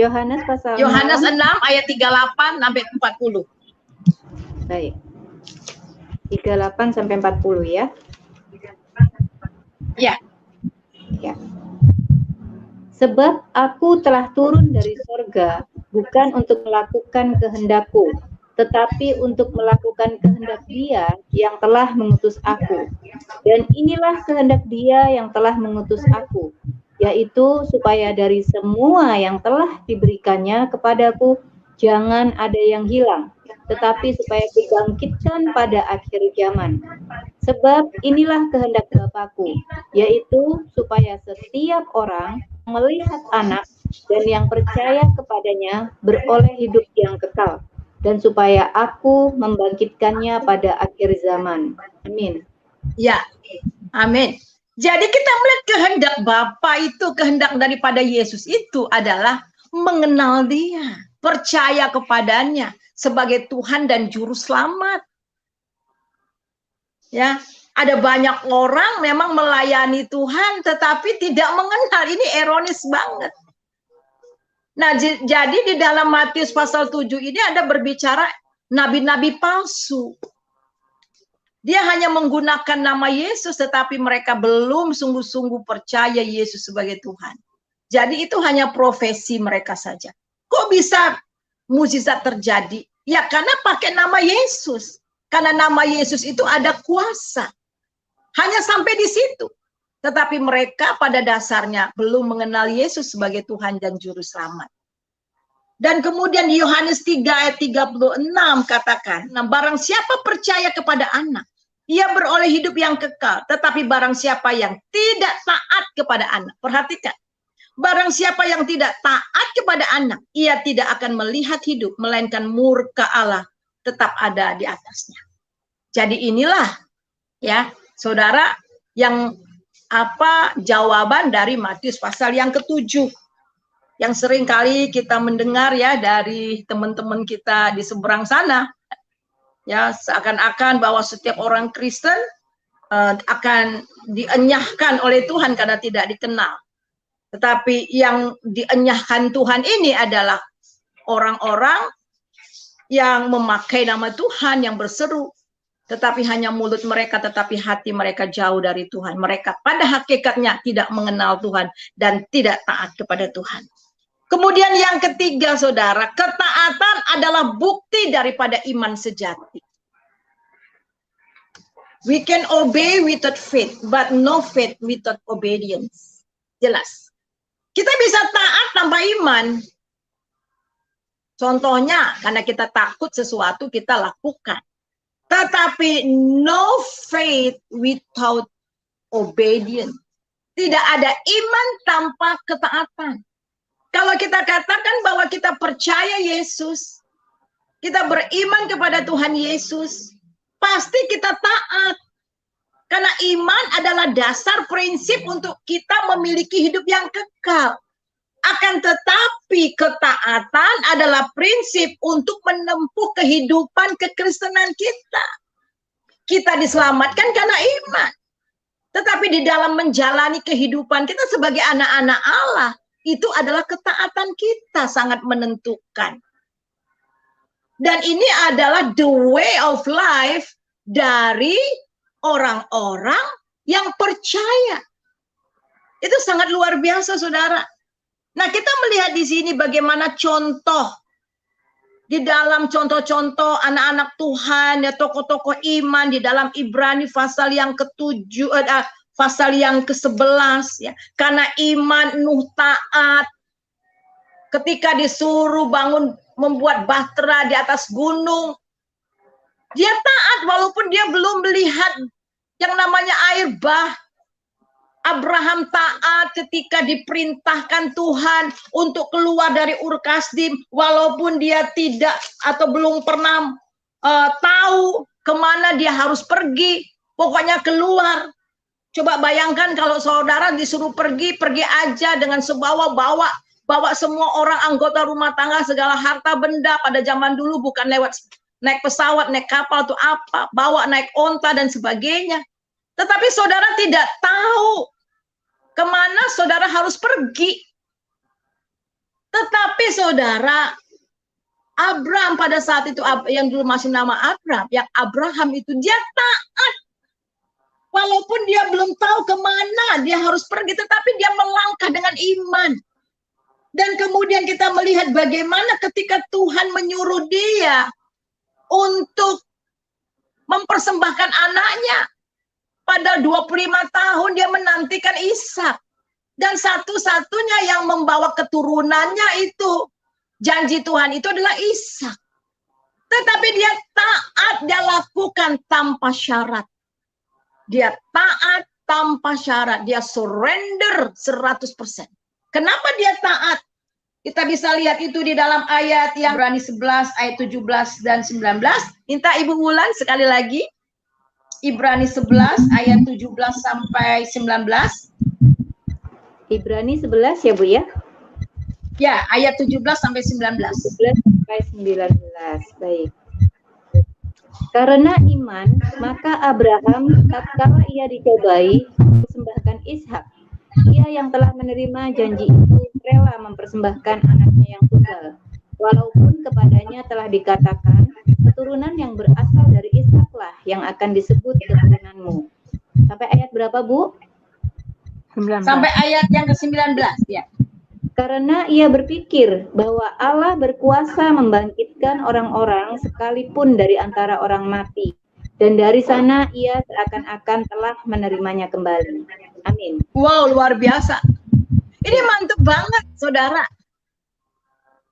S3: Yohanes pasal
S6: Yohanes 6 ayat 38 sampai 40.
S3: Baik. 38 sampai 40 ya.
S6: Ya.
S3: Ya. Sebab aku telah turun dari sorga bukan untuk melakukan kehendakku, tetapi untuk melakukan kehendak Dia yang telah mengutus aku. Dan inilah kehendak Dia yang telah mengutus aku, yaitu supaya dari semua yang telah diberikannya kepadaku jangan ada yang hilang, tetapi supaya dibangkitkan pada akhir zaman. Sebab inilah kehendak Bapa-Ku, yaitu supaya setiap orang melihat Anak dan yang percaya kepadanya beroleh hidup yang kekal, dan supaya Aku membangkitkannya pada akhir zaman. Amin.
S6: Ya, amin. Jadi kita melihat kehendak Bapa itu, kehendak daripada Yesus itu adalah mengenal Dia, percaya kepadanya sebagai Tuhan dan Juru Selamat. Ya, ada banyak orang memang melayani Tuhan tetapi tidak mengenal. Ini ironis banget. Nah, jadi di dalam Matius pasal 7 ini ada berbicara nabi-nabi palsu. Dia hanya menggunakan nama Yesus tetapi mereka belum sungguh-sungguh percaya Yesus sebagai Tuhan. Jadi itu hanya profesi mereka saja. Kok bisa mukjizat terjadi? Ya karena pakai nama Yesus. Karena nama Yesus itu ada kuasa. Hanya sampai di situ. Tetapi mereka pada dasarnya belum mengenal Yesus sebagai Tuhan dan Juru Selamat. Dan kemudian di Yohanes 3 ayat 36 katakan, nah barang siapa percaya kepada Anak, ia beroleh hidup yang kekal. Tetapi barang siapa yang tidak taat kepada Anak, perhatikan. Barang siapa yang tidak taat kepada Anak, ia tidak akan melihat hidup, melainkan murka Allah tetap ada di atasnya. Jadi inilah ya, saudara, yang jawaban dari Matius pasal yang ke-7 yang sering kali kita mendengar ya dari teman-teman kita di seberang sana. Ya, seakan-akan bahwa setiap orang Kristen akan dienyahkan oleh Tuhan karena tidak dikenal. Tetapi yang dienyahkan Tuhan ini adalah orang-orang yang memakai nama Tuhan, yang berseru, tetapi hanya mulut mereka, tetapi hati mereka jauh dari Tuhan. Mereka pada hakikatnya tidak mengenal Tuhan dan tidak taat kepada Tuhan. Kemudian yang ketiga, saudara, ketaatan adalah bukti daripada iman sejati. We can obey without faith, but no faith without obedience. Jelas. Kita bisa taat tanpa iman. Contohnya, karena kita takut sesuatu kita lakukan. Tetapi no faith without obedience. Tidak ada iman tanpa ketaatan. Kalau kita katakan bahwa kita percaya Yesus, kita beriman kepada Tuhan Yesus, pasti kita taat. Karena iman adalah dasar prinsip untuk kita memiliki hidup yang kekal. Akan tetapi ketaatan adalah prinsip untuk menempuh kehidupan kekristenan kita. Kita diselamatkan karena iman. Tetapi di dalam menjalani kehidupan kita sebagai anak-anak Allah, itu adalah ketaatan kita sangat menentukan. Dan ini adalah the way of life dari orang-orang yang percaya. Itu sangat luar biasa, saudara. Nah, kita melihat di sini bagaimana contoh di dalam contoh-contoh anak-anak Tuhan, ya tokoh-tokoh iman di dalam Ibrani pasal yang ke-7, pasal yang ke-11, ya. Karena iman Nuh taat ketika disuruh bangun membuat bahtera di atas gunung. Dia taat walaupun dia belum melihat yang namanya air bah. Abraham taat ketika diperintahkan Tuhan untuk keluar dari Ur Kasdim, walaupun dia tidak atau belum pernah tahu kemana dia harus pergi, pokoknya keluar. Coba bayangkan kalau saudara disuruh pergi aja dengan bawa semua orang anggota rumah tangga, segala harta benda. Pada zaman dulu bukan lewat naik pesawat, naik kapal atau apa, bawa naik onta dan sebagainya. Tetapi saudara tidak tahu kemana saudara harus pergi. Tetapi saudara, Abraham pada saat itu, yang dulu masih nama Abraham itu, dia taat. Walaupun dia belum tahu kemana dia harus pergi, tetapi dia melangkah dengan iman. Dan kemudian kita melihat bagaimana ketika Tuhan menyuruh dia untuk mempersembahkan anaknya. Pada 25 tahun dia menantikan Ishak. Dan satu-satunya yang membawa keturunannya itu, janji Tuhan itu adalah Ishak. Tetapi dia taat, dia lakukan tanpa syarat. Dia taat tanpa syarat, dia surrender 100%. Kenapa dia taat? Kita bisa lihat itu di dalam ayat yang Ibrani 11, ayat 17 dan 19. Minta Ibu Wulan sekali lagi. Ibrani 11 ayat 17 sampai 19.
S3: Ibrani 11 ya Bu ya?
S6: Ya, ayat 17 sampai 19.
S3: 17 sampai 19. Baik. Karena iman, maka Abraham tatkala ia dicobai mempersembahkan Ishak, ia yang telah menerima janji itu rela mempersembahkan anaknya yang tunggal, walaupun kepadanya telah dikatakan keturunan yang berasal dari Ishaklah yang akan disebut keturunanmu. Sampai ayat berapa, Bu?
S2: 19.
S6: Sampai ayat yang ke-19, ya.
S3: Karena ia berpikir bahwa Allah berkuasa membangkitkan orang-orang sekalipun dari antara orang mati. Dan dari sana ia seakan-akan telah menerimanya kembali. Amin.
S6: Wow, luar biasa. Ini mantap banget, saudara.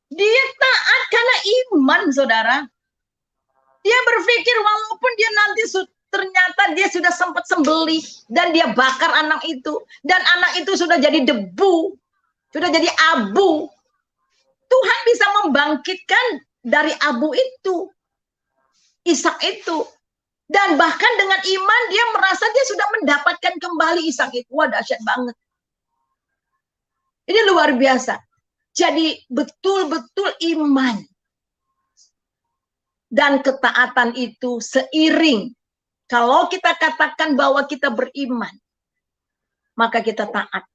S6: Dia taat karena iman, saudara. Dia berpikir walaupun dia nanti ternyata dia sudah sempat sembelih dan dia bakar anak itu. Dan anak itu sudah jadi debu, sudah jadi abu. Tuhan bisa membangkitkan dari abu itu, Ishak itu. Dan bahkan dengan iman dia merasa dia sudah mendapatkan kembali Ishak itu. Wah, dahsyat banget. Ini luar biasa. Jadi betul-betul iman dan ketaatan itu seiring. Kalau kita katakan bahwa kita beriman, maka kita taat.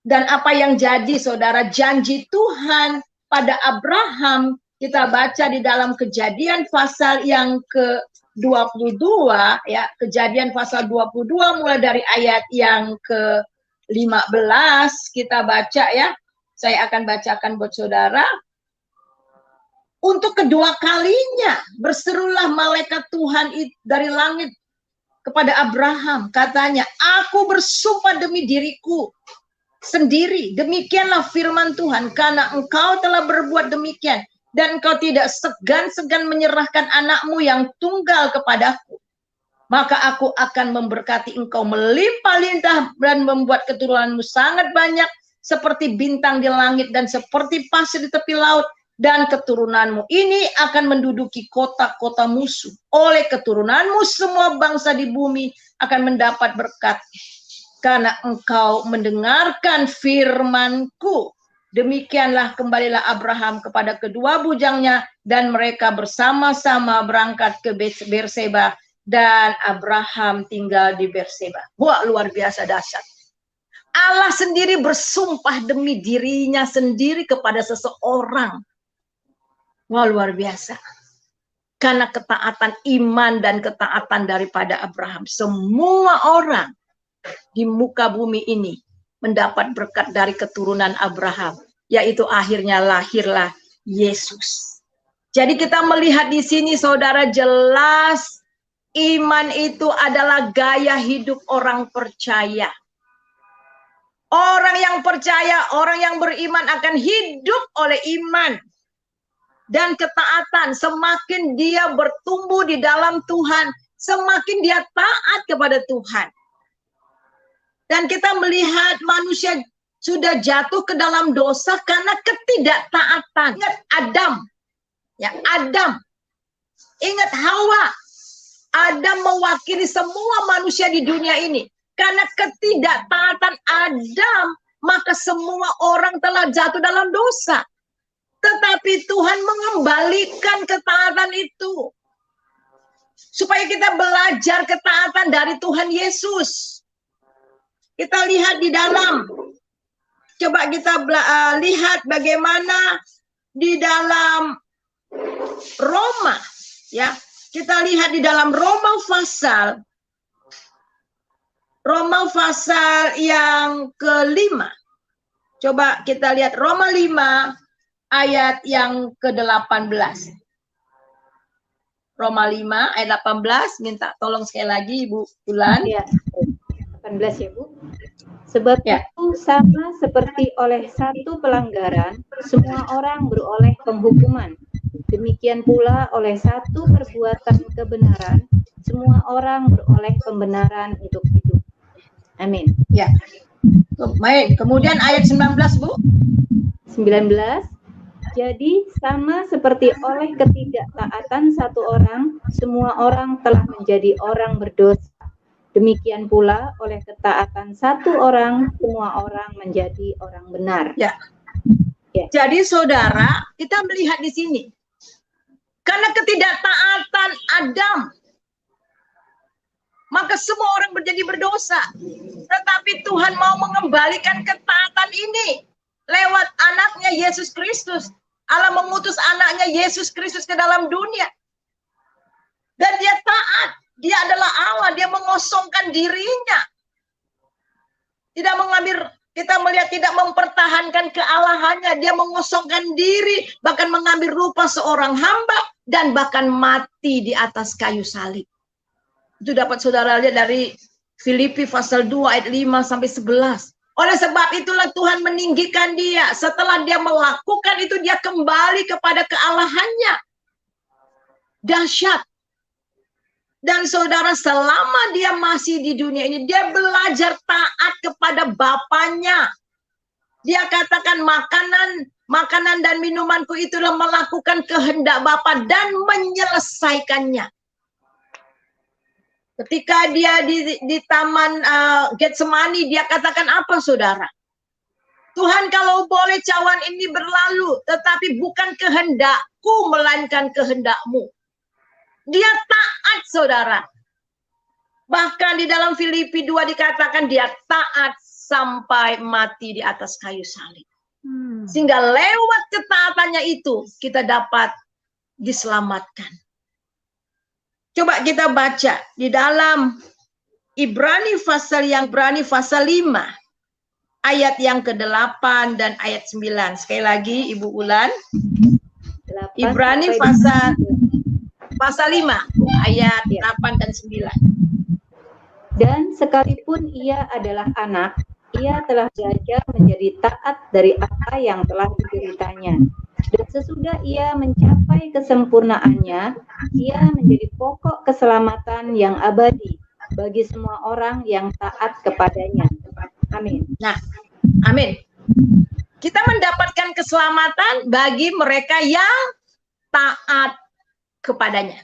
S6: Dan apa yang jadi, saudara, janji Tuhan pada Abraham, kita baca di dalam Kejadian pasal yang ke-22, ya, Kejadian pasal 22 mulai dari ayat yang ke-15, kita baca ya. Saya akan bacakan buat saudara. Untuk kedua kalinya berserulah malaikat Tuhan dari langit kepada Abraham. Katanya, aku bersumpah demi diriku sendiri. Demikianlah firman Tuhan, karena engkau telah berbuat demikian. Dan engkau tidak segan-segan menyerahkan anakmu yang tunggal kepadaku. Maka aku akan memberkati engkau melimpah-limpah dan membuat keturunanmu sangat banyak. Seperti bintang di langit dan seperti pasir di tepi laut. Dan keturunanmu ini akan menduduki kota-kota musuh. Oleh keturunanmu semua bangsa di bumi akan mendapat berkat. Karena engkau mendengarkan firmanku. Demikianlah kembalilah Abraham kepada kedua bujangnya. Dan mereka bersama-sama berangkat ke Berseba. Dan Abraham tinggal di Berseba. Wah, luar biasa dahsyat. Allah sendiri bersumpah demi dirinya sendiri kepada seseorang. Wah, luar biasa. Karena ketaatan iman dan ketaatan daripada Abraham. Semua orang di muka bumi ini mendapat berkat dari keturunan Abraham. Yaitu akhirnya lahirlah Yesus. Jadi kita melihat di sini saudara jelas iman itu adalah gaya hidup orang percaya. Orang yang percaya, orang yang beriman akan hidup oleh iman dan ketaatan. Semakin dia bertumbuh di dalam Tuhan, semakin dia taat kepada Tuhan. Dan kita melihat manusia sudah jatuh ke dalam dosa karena ketidaktaatan. Ingat Adam, ya Adam. Ingat Hawa. Adam mewakili semua manusia di dunia ini. Karena ketidaktaatan Adam, maka semua orang telah jatuh dalam dosa. Tetapi Tuhan mengembalikan ketaatan itu. Supaya kita belajar ketaatan dari Tuhan Yesus. Kita lihat di dalam, coba kita lihat bagaimana di dalam Roma. Ya, kita lihat di dalam Roma pasal yang ke-5. Coba kita lihat Roma 5 ayat yang ke-18. Roma 5 ayat 18, minta tolong sekali lagi Ibu Ulan.
S3: Ya, 18 ya Bu. Sebab itu sama seperti oleh satu pelanggaran, semua orang beroleh penghukuman. Demikian pula oleh satu perbuatan kebenaran, semua orang beroleh pembenaran untuk hidup. Amin.
S6: Ya. Baik, kemudian ayat 19, Bu.
S3: 19. Jadi sama seperti oleh ketidaktaatan satu orang, semua orang telah menjadi orang berdosa. Demikian pula oleh ketaatan satu orang, semua orang menjadi orang benar.
S6: Ya. Jadi saudara, kita melihat di sini. Karena ketidaktaatan Adam, maka semua orang menjadi berdosa. Tetapi Tuhan mau mengembalikan ketaatan ini lewat anaknya Yesus Kristus. Allah mengutus anaknya Yesus Kristus ke dalam dunia. Dan dia taat. Dia adalah Allah. Dia mengosongkan dirinya. Tidak mengambil, kita melihat tidak mempertahankan kealahannya. Dia mengosongkan diri. Bahkan mengambil rupa seorang hamba. Dan bahkan mati di atas kayu salib. Itu dapat saudara lihat dari Filipi pasal 2 ayat 5 sampai 11. Oleh sebab itulah Tuhan meninggikan dia. Setelah dia melakukan itu, dia kembali kepada kealahannya. Dahsyat. Dan saudara, selama dia masih di dunia ini, dia belajar taat kepada Bapaknya. Dia katakan makanan dan minumanku itulah melakukan kehendak Bapa dan menyelesaikannya. Ketika dia di taman Getsemani, dia katakan apa saudara? Tuhan, kalau boleh cawan ini berlalu, tetapi bukan kehendakku, melainkan kehendakmu. Dia taat saudara. Bahkan di dalam Filipi 2 dikatakan dia taat sampai mati di atas kayu salib. Sehingga lewat ketaatannya itu, kita dapat diselamatkan. Coba kita baca di dalam Ibrani pasal 5 ayat yang ke-8 dan ayat 9. Sekali lagi Ibu Ulan. Ibrani pasal 5 ayat 8 dan 9.
S3: Dan sekalipun ia adalah anak, ia telah belajar menjadi taat dari apa yang telah dideritanya. Dan sesudah ia mencapai kesempurnaannya, ia menjadi pokok keselamatan yang abadi bagi semua orang yang taat kepadanya. Amin.
S6: Nah, amin. Kita mendapatkan keselamatan bagi mereka yang taat kepadanya.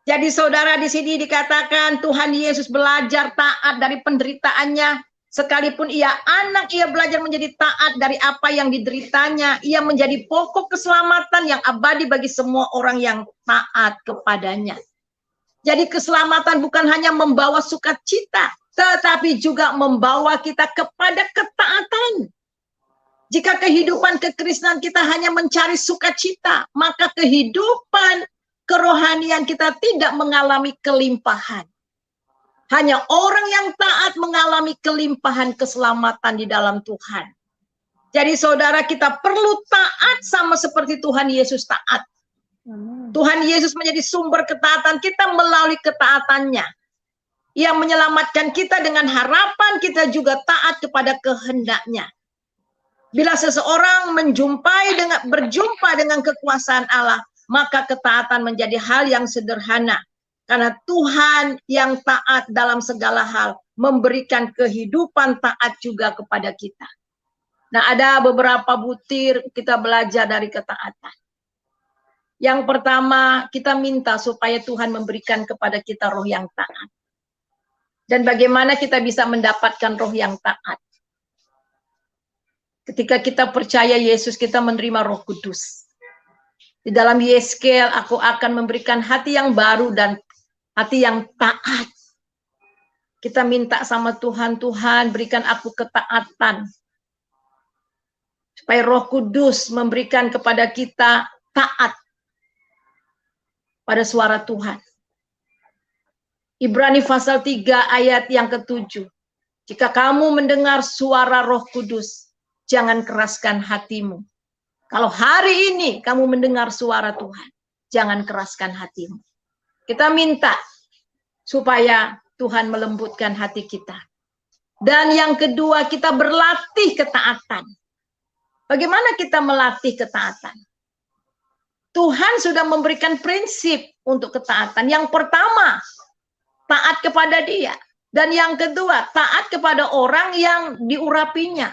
S6: Jadi saudara, di sini dikatakan Tuhan Yesus belajar taat dari penderitaannya. Sekalipun ia anak, ia belajar menjadi taat dari apa yang dideritanya. Ia menjadi pokok keselamatan yang abadi bagi semua orang yang taat kepadanya. Jadi keselamatan bukan hanya membawa sukacita, tetapi juga membawa kita kepada ketaatan. Jika kehidupan kekristenan kita hanya mencari sukacita, maka kehidupan kerohanian kita tidak mengalami kelimpahan. Hanya orang yang taat mengalami kelimpahan keselamatan di dalam Tuhan. Jadi saudara, kita perlu taat sama seperti Tuhan Yesus taat. Tuhan Yesus menjadi sumber ketaatan kita melalui ketaatannya. Yang menyelamatkan kita dengan harapan kita juga taat kepada kehendaknya. Bila seseorang berjumpa dengan kekuasaan Allah, maka ketaatan menjadi hal yang sederhana. Karena Tuhan yang taat dalam segala hal memberikan kehidupan taat juga kepada kita. Nah, ada beberapa butir kita belajar dari ketaatan. Yang pertama, kita minta supaya Tuhan memberikan kepada kita roh yang taat. Dan bagaimana kita bisa mendapatkan roh yang taat? Ketika kita percaya Yesus, kita menerima Roh Kudus. Di dalam Yeskel, aku akan memberikan hati yang baru dan hati yang taat. Kita minta sama Tuhan, Tuhan berikan aku ketaatan. Supaya Roh Kudus memberikan kepada kita taat pada suara Tuhan. Ibrani pasal 3 ayat yang ke-7. Jika kamu mendengar suara Roh Kudus, jangan keraskan hatimu. Kalau hari ini kamu mendengar suara Tuhan, jangan keraskan hatimu. Kita minta supaya Tuhan melembutkan hati kita. Dan yang kedua, kita berlatih ketaatan. Bagaimana kita melatih ketaatan? Tuhan sudah memberikan prinsip untuk ketaatan. Yang pertama, taat kepada Dia. Dan yang kedua, taat kepada orang yang diurapinya.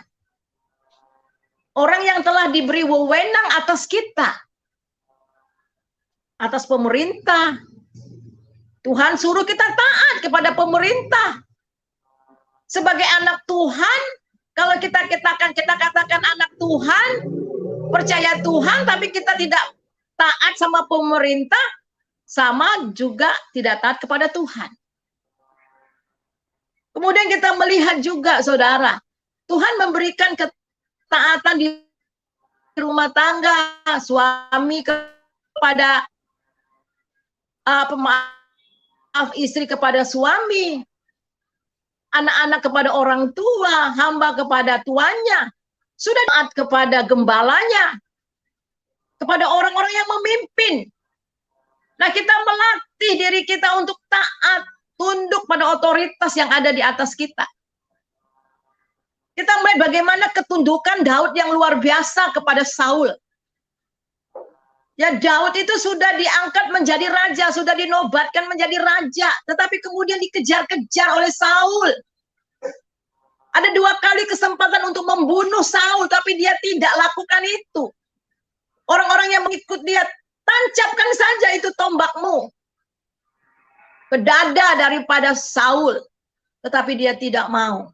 S6: Orang yang telah diberi wewenang atas kita. Atas pemerintah. Tuhan suruh kita taat kepada pemerintah. Sebagai anak Tuhan, kalau kita katakan anak Tuhan, percaya Tuhan, tapi kita tidak taat sama pemerintah, sama juga tidak taat kepada Tuhan. Kemudian kita melihat juga, saudara, Tuhan memberikan ketaatan di rumah tangga, suami kepada istri kepada suami, anak-anak kepada orang tua, hamba kepada tuannya, sudah taat kepada gembalanya, kepada orang-orang yang memimpin. Nah, kita melatih diri kita untuk taat, tunduk pada otoritas yang ada di atas kita. Kita melihat bagaimana ketundukan Daud yang luar biasa kepada Saul. Ya, Daud itu sudah diangkat menjadi raja, sudah dinobatkan menjadi raja, tetapi kemudian dikejar-kejar oleh Saul. Ada 2 kali kesempatan untuk membunuh Saul, tapi dia tidak lakukan itu. Orang-orang yang mengikut dia, tancapkan saja itu tombakmu ke dada daripada Saul. Tetapi dia tidak mau.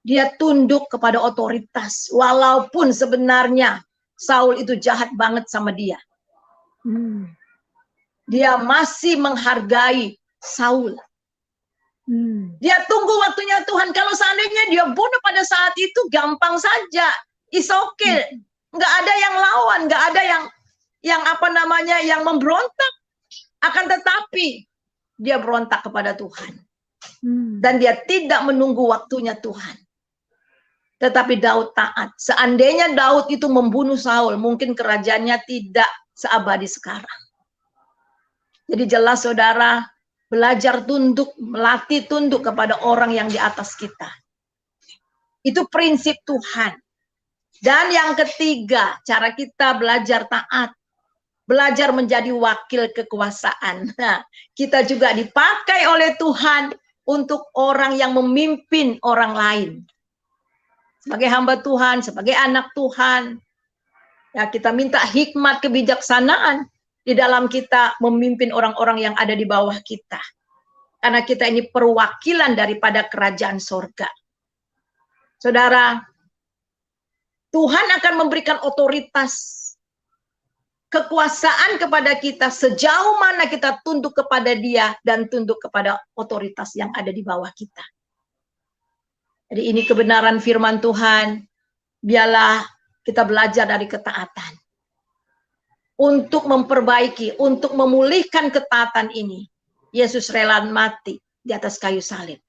S6: Dia tunduk kepada otoritas. Walaupun sebenarnya Saul itu jahat banget sama dia. Dia masih menghargai Saul. Dia tunggu waktunya Tuhan. Kalau seandainya dia bunuh pada saat itu, gampang saja. It's okay. Nggak ada yang lawan, nggak ada yang memberontak. Akan tetapi dia berontak kepada Tuhan. Dan dia tidak menunggu waktunya Tuhan. Tetapi Daud taat. Seandainya Daud itu membunuh Saul, mungkin kerajaannya tidak seabadi sekarang. Jadi jelas saudara, belajar tunduk, melatih tunduk kepada orang yang di atas kita. Itu prinsip Tuhan. Dan yang ketiga, cara kita belajar taat. Belajar menjadi wakil kekuasaan. Nah, kita juga dipakai oleh Tuhan untuk orang yang memimpin orang lain. Sebagai hamba Tuhan, sebagai anak Tuhan, ya kita minta hikmat kebijaksanaan di dalam kita memimpin orang-orang yang ada di bawah kita. Karena kita ini perwakilan daripada kerajaan sorga. Saudara, Tuhan akan memberikan otoritas, kekuasaan kepada kita sejauh mana kita tunduk kepada Dia dan tunduk kepada otoritas yang ada di bawah kita. Jadi ini kebenaran firman Tuhan. Biarlah kita belajar dari ketaatan. Untuk memperbaiki, untuk memulihkan ketaatan ini, Yesus rela mati di atas kayu salib.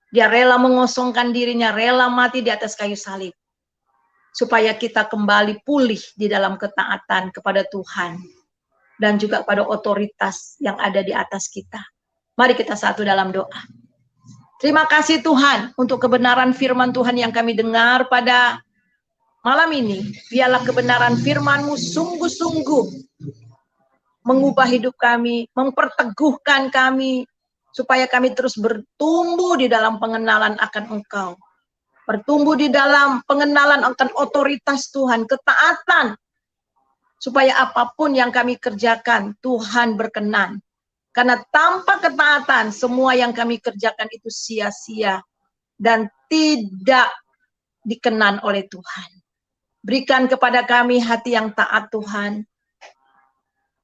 S6: Dia rela mengosongkan dirinya, rela mati di atas kayu salib. Supaya kita kembali pulih di dalam ketaatan kepada Tuhan dan juga kepada otoritas yang ada di atas kita. Mari kita satu dalam doa. Terima kasih Tuhan untuk kebenaran firman Tuhan yang kami dengar pada malam ini. Biarlah kebenaran firman-Mu sungguh-sungguh mengubah hidup kami, memperteguhkan kami, supaya kami terus bertumbuh di dalam pengenalan akan Engkau. Bertumbuh di dalam pengenalan akan otoritas Tuhan, ketaatan, supaya apapun yang kami kerjakan, Tuhan berkenan. Karena tanpa ketaatan, semua yang kami kerjakan itu sia-sia dan tidak dikenan oleh Tuhan. Berikan kepada kami hati yang taat Tuhan.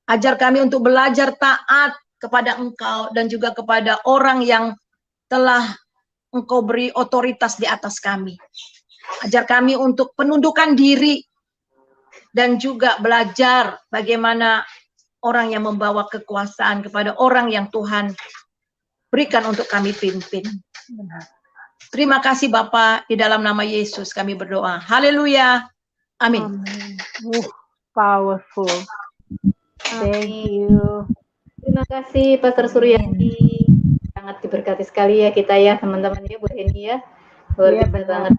S6: Ajar kami untuk belajar taat kepada Engkau dan juga kepada orang yang telah Engkau beri otoritas di atas kami. Ajar kami untuk penundukan diri dan juga belajar bagaimana orang yang membawa kekuasaan kepada orang yang Tuhan berikan untuk kami pimpin. Terima kasih Bapa, di dalam nama Yesus kami berdoa. Haleluya. Amin.
S2: Powerful. Thank you.
S3: Terima kasih Pastor Suryati. Sangat diberkati sekali ya kita ya teman-teman ya, Bu Heni ya. Luar
S2: Iya,
S3: biasa
S2: benar.
S3: banget.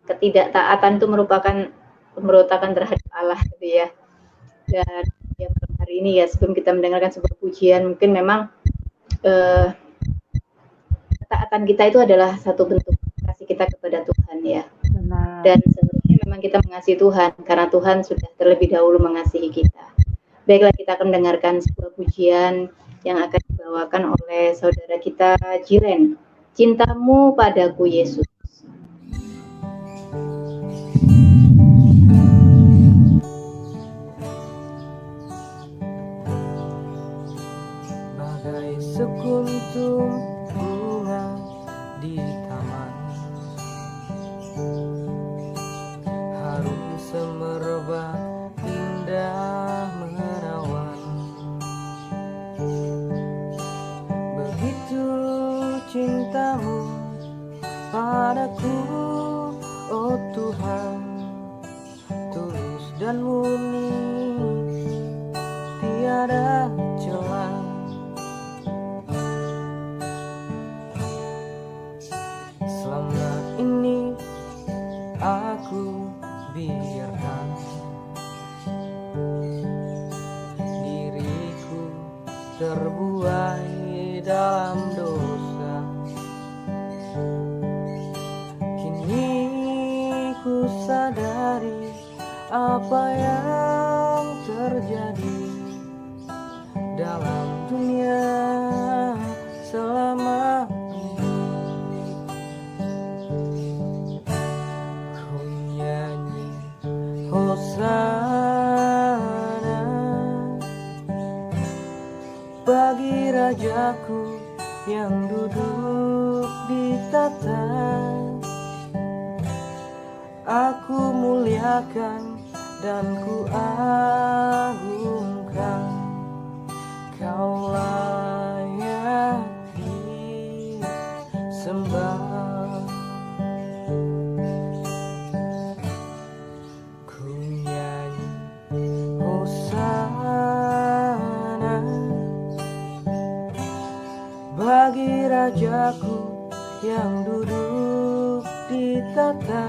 S3: Ketidaktaatan itu merupakan pemberontakan terhadap Allah gitu ya. Dan ya malam hari ini ya, sebelum kita mendengarkan sebuah pujian, mungkin memang ketaatan kita itu adalah satu bentuk kasih kita kepada Tuhan ya.
S2: Benar.
S3: Dan sebenarnya memang kita mengasihi Tuhan karena Tuhan sudah terlebih dahulu mengasihi kita. Baiklah, kita akan mendengarkan sebuah pujian yang akan dibawakan oleh saudara kita Jiren. Cintamu padaku Yesus.
S7: Bagai sekuntum bunga di taman, harum semerbak indah menawan. Begitu cintamu padaku, oh Tuhan, tulus dan murni, tiada celah. Selama ini aku biarkan diriku terbuai dalam dosa. Kini ku sadari apa yang terjadi dalam dunia selama ini. Ku nyanyi Hosana bagi Rajaku yang duduk di tata. Aku muliakan dan ku agungkan, Kau layak disembah. Ku nyanyi Hosana bagi Rajaku yang duduk di tata.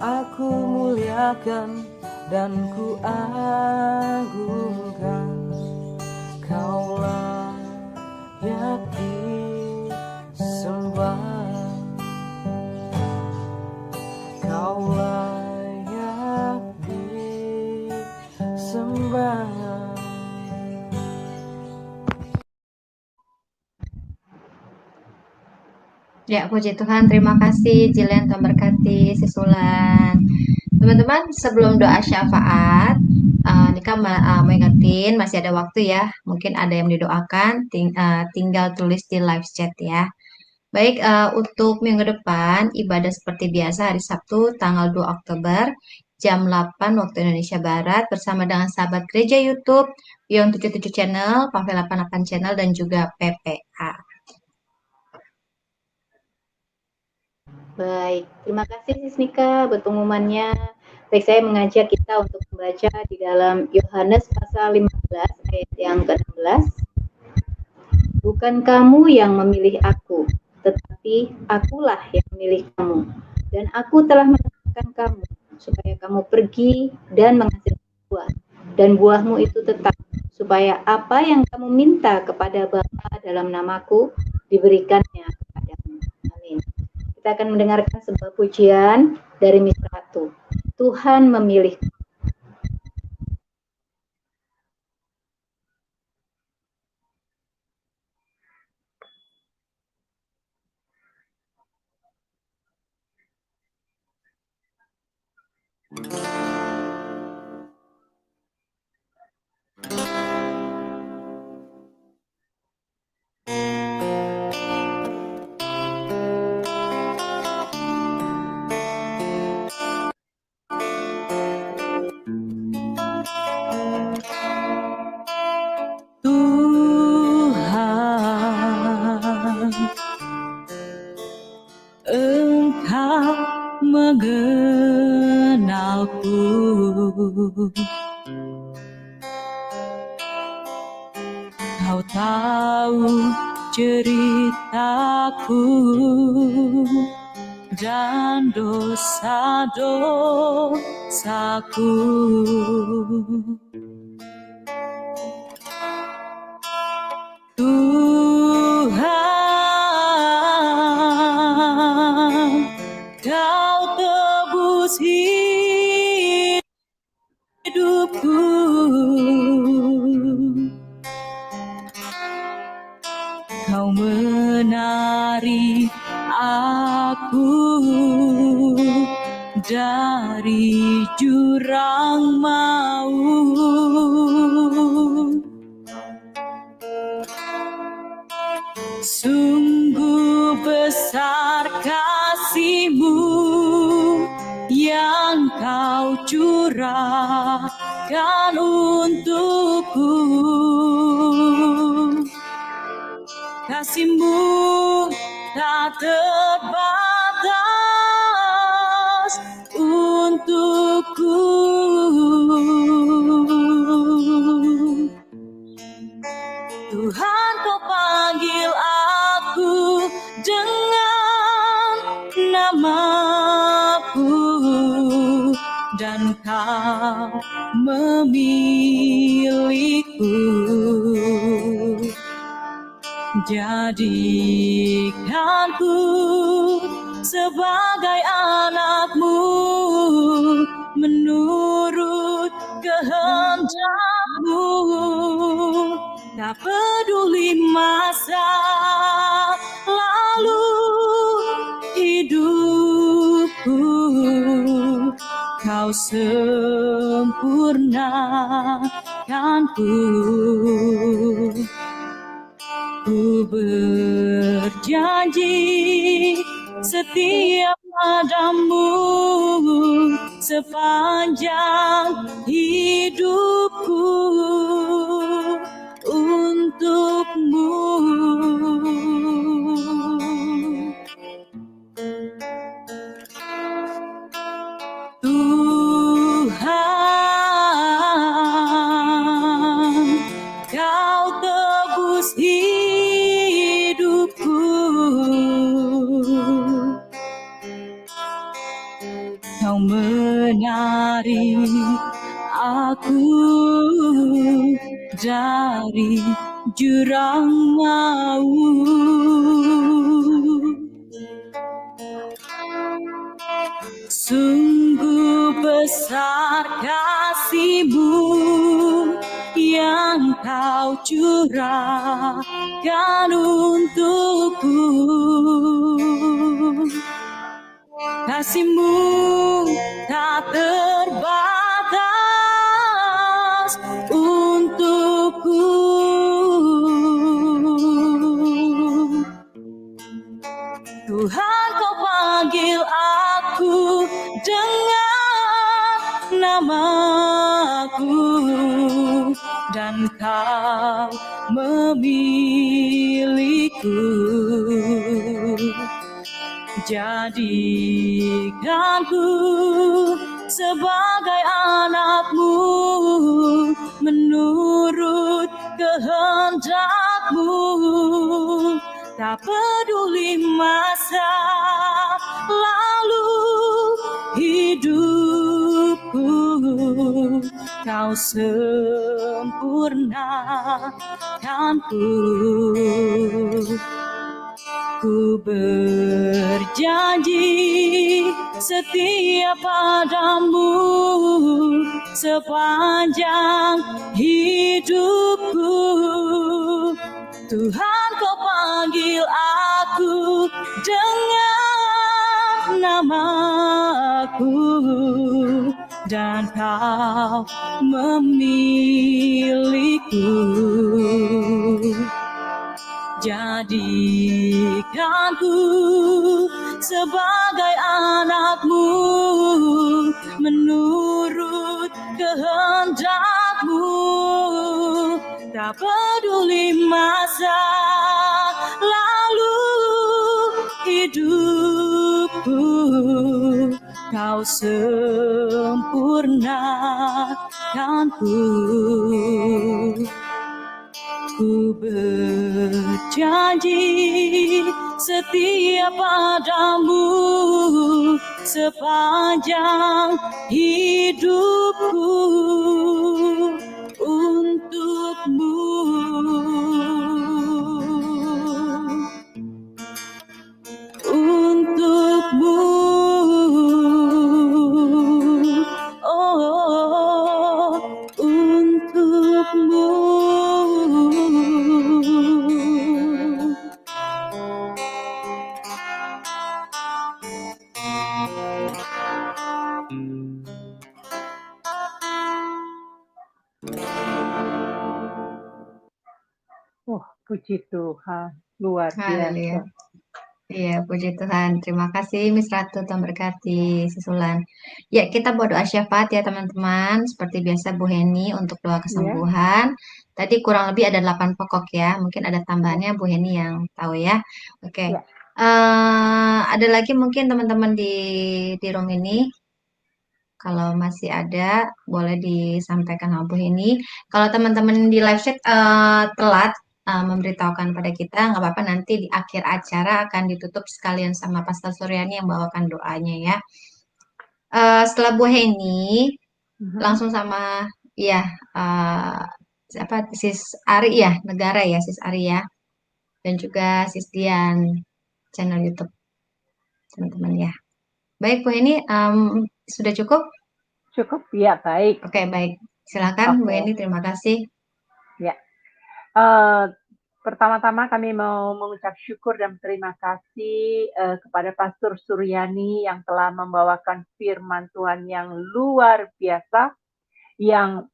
S7: Aku muliakan dan ku agungkan, Kau layak disembah. Kau layak disembah.
S1: Ya, puji Tuhan. Terima kasih Jilen, Tuhan berkati Sisulan. Teman-teman, sebelum doa syafaat, Nika mau ingetin masih ada waktu ya. Mungkin ada yang didoakan, tinggal tulis di live chat ya. Baik, untuk minggu depan ibadah seperti biasa hari Sabtu tanggal 2 Oktober jam 8 waktu Indonesia Barat bersama dengan sahabat gereja YouTube Beyond 77 Channel, Pavel 88 Channel dan juga PPA.
S3: Baik, terima kasih Sis Nika buat pengumumannya. Baik, saya mengajak kita untuk membaca di dalam Yohanes pasal 15 ayat yang ke-16. Bukan kamu yang memilih aku, tetapi akulah yang memilih kamu. Dan aku telah menentukan kamu, supaya kamu pergi dan menghasilkan buah. Dan buahmu itu tetap, supaya apa yang kamu minta kepada Bapa dalam namaku, diberikannya kepadamu. Amin. Kita akan mendengarkan sebuah pujian dari Misa 1. Tuhan memilih.
S4: Tuhan, Engkau mengenalku, Kau tahu ceritaku dan dosa-dosaku. Tuhan, Kau tebus hidupku, Kau menari aku dari jurang maut. Sungguh besar kasih-Mu yang Kau curahkan untukku. Kasih-Mu tak terbatas untukku. Tuhan, Kau panggil aku dengan namaku, dan Kau memilihku. Jadikanku sebagai anak-Mu, menurut kehendak-Mu. Tak peduli masa lalu hidupku, Kau sempurnakanku. Ku berjanji setia padamu sepanjang hidupku, untukmu. Tuhan, Kau tebus hidupku, Kau menari aku dari jurang maut. Sungguh besar kasih-Mu yang Kau curahkan untukku. Kasih-Mu tak terbatas untukku. Tuhan, Kau panggil aku dengan namaku, dan Kau memilihku. Jadikanku sebagai anakmu, menurut kehendak-Mu. Tak peduli masa lalu hidupku, Kau sempurnakanku. Ku berjanji setia padamu sepanjang hidupku. Tuhan, Kau panggil aku dengan namaku, dan Kau memilihku. Jadikanku sebagai anakmu, menurut kehendak-Mu. Tak peduli masa lalu hidupku, Kau sempurnakanku. Ku berjanji setia padamu sepanjang hidupku, untukmu. Untukmu, oh, untukmu.
S2: Puji Tuhan, luar
S1: Haleluya.
S2: biasa.
S1: Iya, puji Tuhan. Terima kasih Miss Ratu, Tuhan berkati Susulan. Ya, kita berdoa syafaat ya teman-teman. Seperti biasa Bu Heni untuk doa kesembuhan. Tadi kurang lebih ada 8 pokok ya. Mungkin ada tambahannya Bu Heni yang tahu ya. Oke.
S2: Ya.
S1: Ada lagi mungkin teman-teman di room ini. Kalau masih ada, boleh disampaikan sama Bu Heni. Kalau teman-teman di live chat telat memberitahukan pada kita, nggak apa-apa, nanti di akhir acara akan ditutup sekalian sama Pastor Suryani yang bawakan doanya ya. Setelah Bu Heni, langsung sama ya siapa Sis Ari ya, Negara ya, Sis Ari ya, dan juga Sis Dian channel YouTube teman-teman ya. Baik Bu Heni, sudah cukup?
S2: Cukup? Ya, baik.
S1: Oke, baik. Silakan Bu Heni, terima kasih.
S2: Ya. Pertama-tama kami mau mengucap syukur dan terima kasih kepada Pastor Suryani yang telah membawakan firman Tuhan yang luar biasa, yang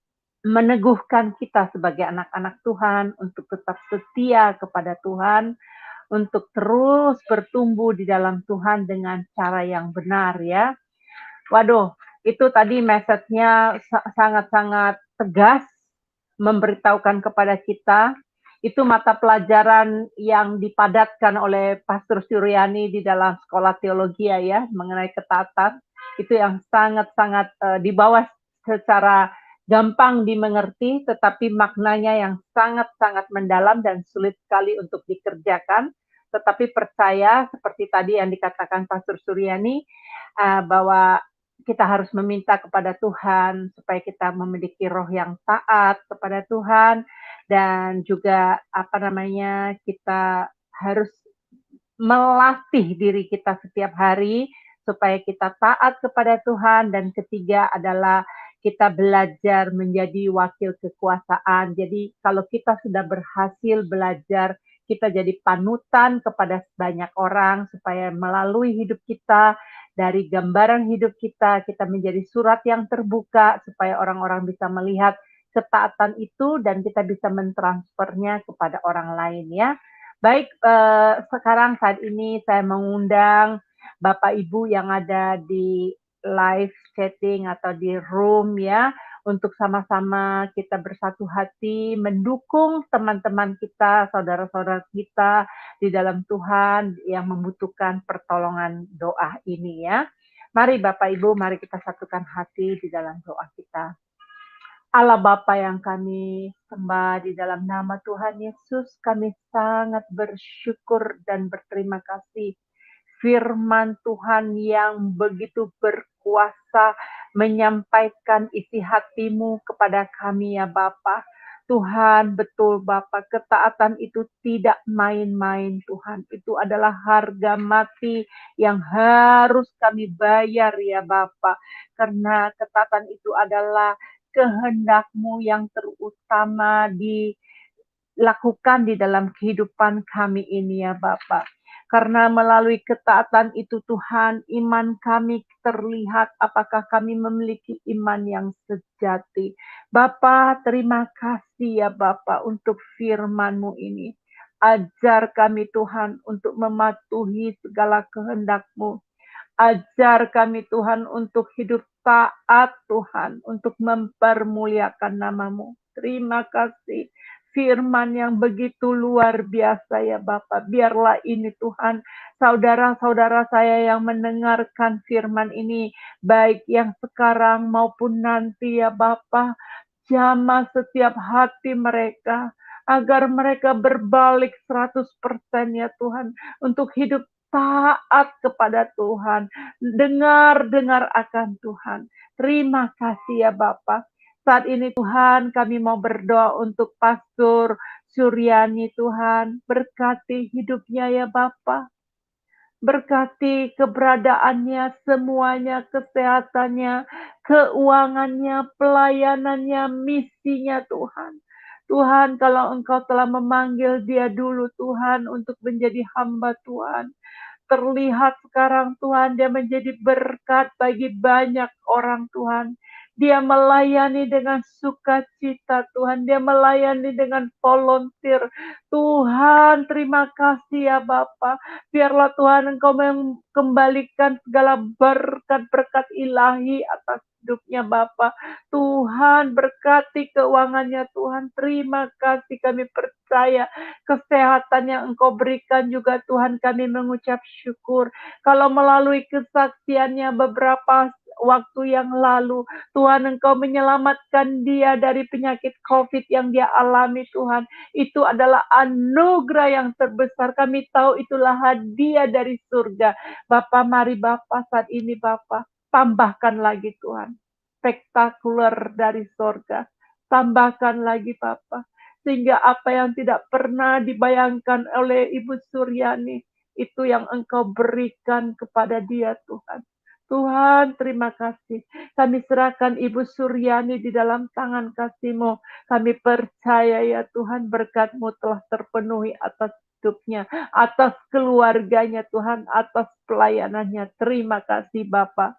S2: meneguhkan kita sebagai anak-anak Tuhan untuk tetap setia kepada Tuhan, untuk terus bertumbuh di dalam Tuhan dengan cara yang benar ya. Waduh, itu tadi message-nya sangat-sangat tegas, memberitahukan kepada kita. Itu mata pelajaran yang dipadatkan oleh Pastor Suryani di dalam sekolah teologi ya, mengenai ketaatan. Itu yang sangat-sangat dibawa secara gampang dimengerti, tetapi maknanya yang sangat-sangat mendalam dan sulit sekali untuk dikerjakan. Tetapi percaya, seperti tadi yang dikatakan Pastor Suryani, bahwa kita harus meminta kepada Tuhan supaya kita memiliki roh yang taat kepada Tuhan, dan juga kita harus melatih diri kita setiap hari supaya kita taat kepada Tuhan. Dan ketiga adalah kita belajar menjadi wakil kekuasaan. Jadi kalau kita sudah berhasil belajar, kita jadi panutan kepada banyak orang supaya melalui hidup kita, dari gambaran hidup kita, kita menjadi surat yang terbuka supaya orang-orang bisa melihat ketaatan itu dan kita bisa mentransfernya kepada orang lain ya. Baik, sekarang saat ini saya mengundang Bapak Ibu yang ada di live chatting atau di room ya, untuk sama-sama kita bersatu hati mendukung teman-teman kita, saudara-saudara kita di dalam Tuhan yang membutuhkan pertolongan doa ini ya. Mari Bapak Ibu, mari kita satukan hati di dalam doa kita. Allah Bapa yang kami sembah di dalam nama Tuhan Yesus, kami sangat bersyukur dan berterima kasih. Firman Tuhan yang begitu berkuasa menyampaikan isi hatimu kepada kami ya Bapa. Tuhan, betul Bapa, ketaatan itu tidak main-main Tuhan. Itu adalah harga mati yang harus kami bayar ya Bapa. Karena ketaatan itu adalah kehendak-Mu yang terutama dilakukan di dalam kehidupan kami ini ya Bapa. Karena melalui ketaatan itu Tuhan, iman kami terlihat apakah kami memiliki iman yang sejati. Bapa, terima kasih ya Bapa untuk firman-Mu ini. Ajar kami Tuhan untuk mematuhi segala kehendak-Mu. Ajar kami Tuhan untuk hidup taat Tuhan, untuk mempermuliakan nama-Mu. Terima kasih. Firman yang begitu luar biasa ya Bapak. Biarlah ini Tuhan, saudara-saudara saya yang mendengarkan firman ini, baik yang sekarang maupun nanti ya Bapak, jamah setiap hati mereka, agar mereka berbalik 100% ya Tuhan, untuk hidup taat kepada Tuhan, dengar akan Tuhan. Terima kasih ya Bapak. Saat ini Tuhan, kami mau berdoa untuk Pastor Suryani Tuhan. Berkati hidupnya ya Bapak. Berkati keberadaannya, semuanya, kesehatannya, keuangannya, pelayanannya, misinya Tuhan. Tuhan, kalau Engkau telah memanggil dia dulu Tuhan untuk menjadi hamba Tuhan, terlihat sekarang Tuhan dia menjadi berkat bagi banyak orang Tuhan. Dia melayani dengan sukacita Tuhan. Dia melayani dengan volunteer. Tuhan, terima kasih ya Bapa. Biarlah Tuhan Engkau mengembalikan segala berkat-berkat ilahi atas hidupnya Bapa. Tuhan, berkati keuangannya Tuhan. Terima kasih, kami percaya kesehatan yang Engkau berikan juga Tuhan, kami mengucap syukur. Kalau melalui kesaksiannya beberapa waktu yang lalu, Tuhan Engkau menyelamatkan dia dari penyakit COVID yang dia alami Tuhan. Itu adalah anugerah yang terbesar. Kami tahu itulah hadiah dari surga. Bapa, mari Bapa saat ini Bapa, tambahkan lagi Tuhan. Spektakuler dari surga. Tambahkan lagi Bapa. Sehingga apa yang tidak pernah dibayangkan oleh Ibu Suryani, itu yang Engkau berikan kepada dia Tuhan. Tuhan, terima kasih. Kami serahkan Ibu Suryani di dalam tangan kasih-Mu. Kami percaya ya Tuhan, berkat-Mu telah terpenuhi atas hidupnya, atas keluarganya Tuhan, atas pelayanannya. Terima kasih Bapak.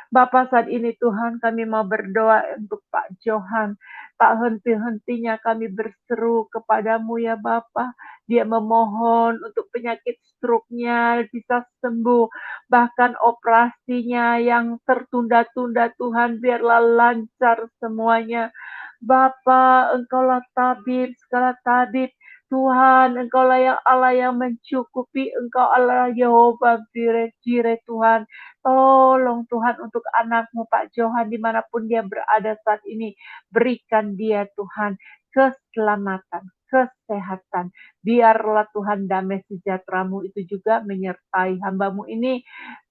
S2: Bapak, saat ini Tuhan kami mau berdoa untuk Pak Johan. Tak henti-hentinya kami berseru kepadamu ya Bapak. Dia memohon untuk penyakit stroke-nya bisa sembuh. Bahkan operasinya yang tertunda-tunda Tuhan biarlah lancar semuanya. Bapak, Engkaulah tabib, segala tabib. Tuhan, Engkaulah yang Allah yang mencukupi. Engkau Allah Yehova Jireh Tuhan. Tolong Tuhan untuk anakmu Pak Johan dimanapun dia berada saat ini. Berikan dia Tuhan keselamatan, kesehatan. Biarlah Tuhan damai sejahtera-Mu itu juga menyertai hamba-Mu ini.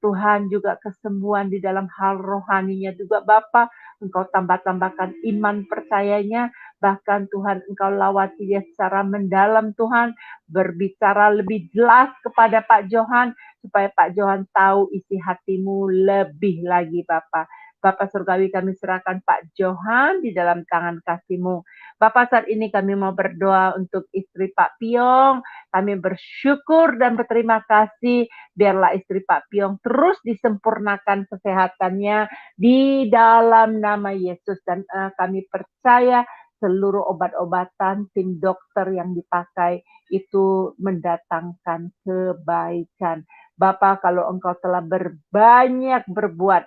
S2: Tuhan juga kesembuhan di dalam hal rohaninya juga Bapa. Engkau tambah-tambahkan iman percayanya. Bahkan Tuhan Engkau lawati dia secara mendalam Tuhan. Berbicara lebih jelas kepada Pak Johan. Supaya Pak Johan tahu isi hatimu lebih lagi Bapak. Bapak Surgawi, kami serahkan Pak Johan di dalam tangan kasih-Mu. Bapak, saat ini kami mau berdoa untuk istri Pak Piong. Kami bersyukur dan berterima kasih. Biarlah istri Pak Piong terus disempurnakan kesehatannya di dalam nama Yesus. Dan kami percaya seluruh obat-obatan tim dokter yang dipakai itu mendatangkan kebaikan. Bapa, kalau Engkau telah banyak berbuat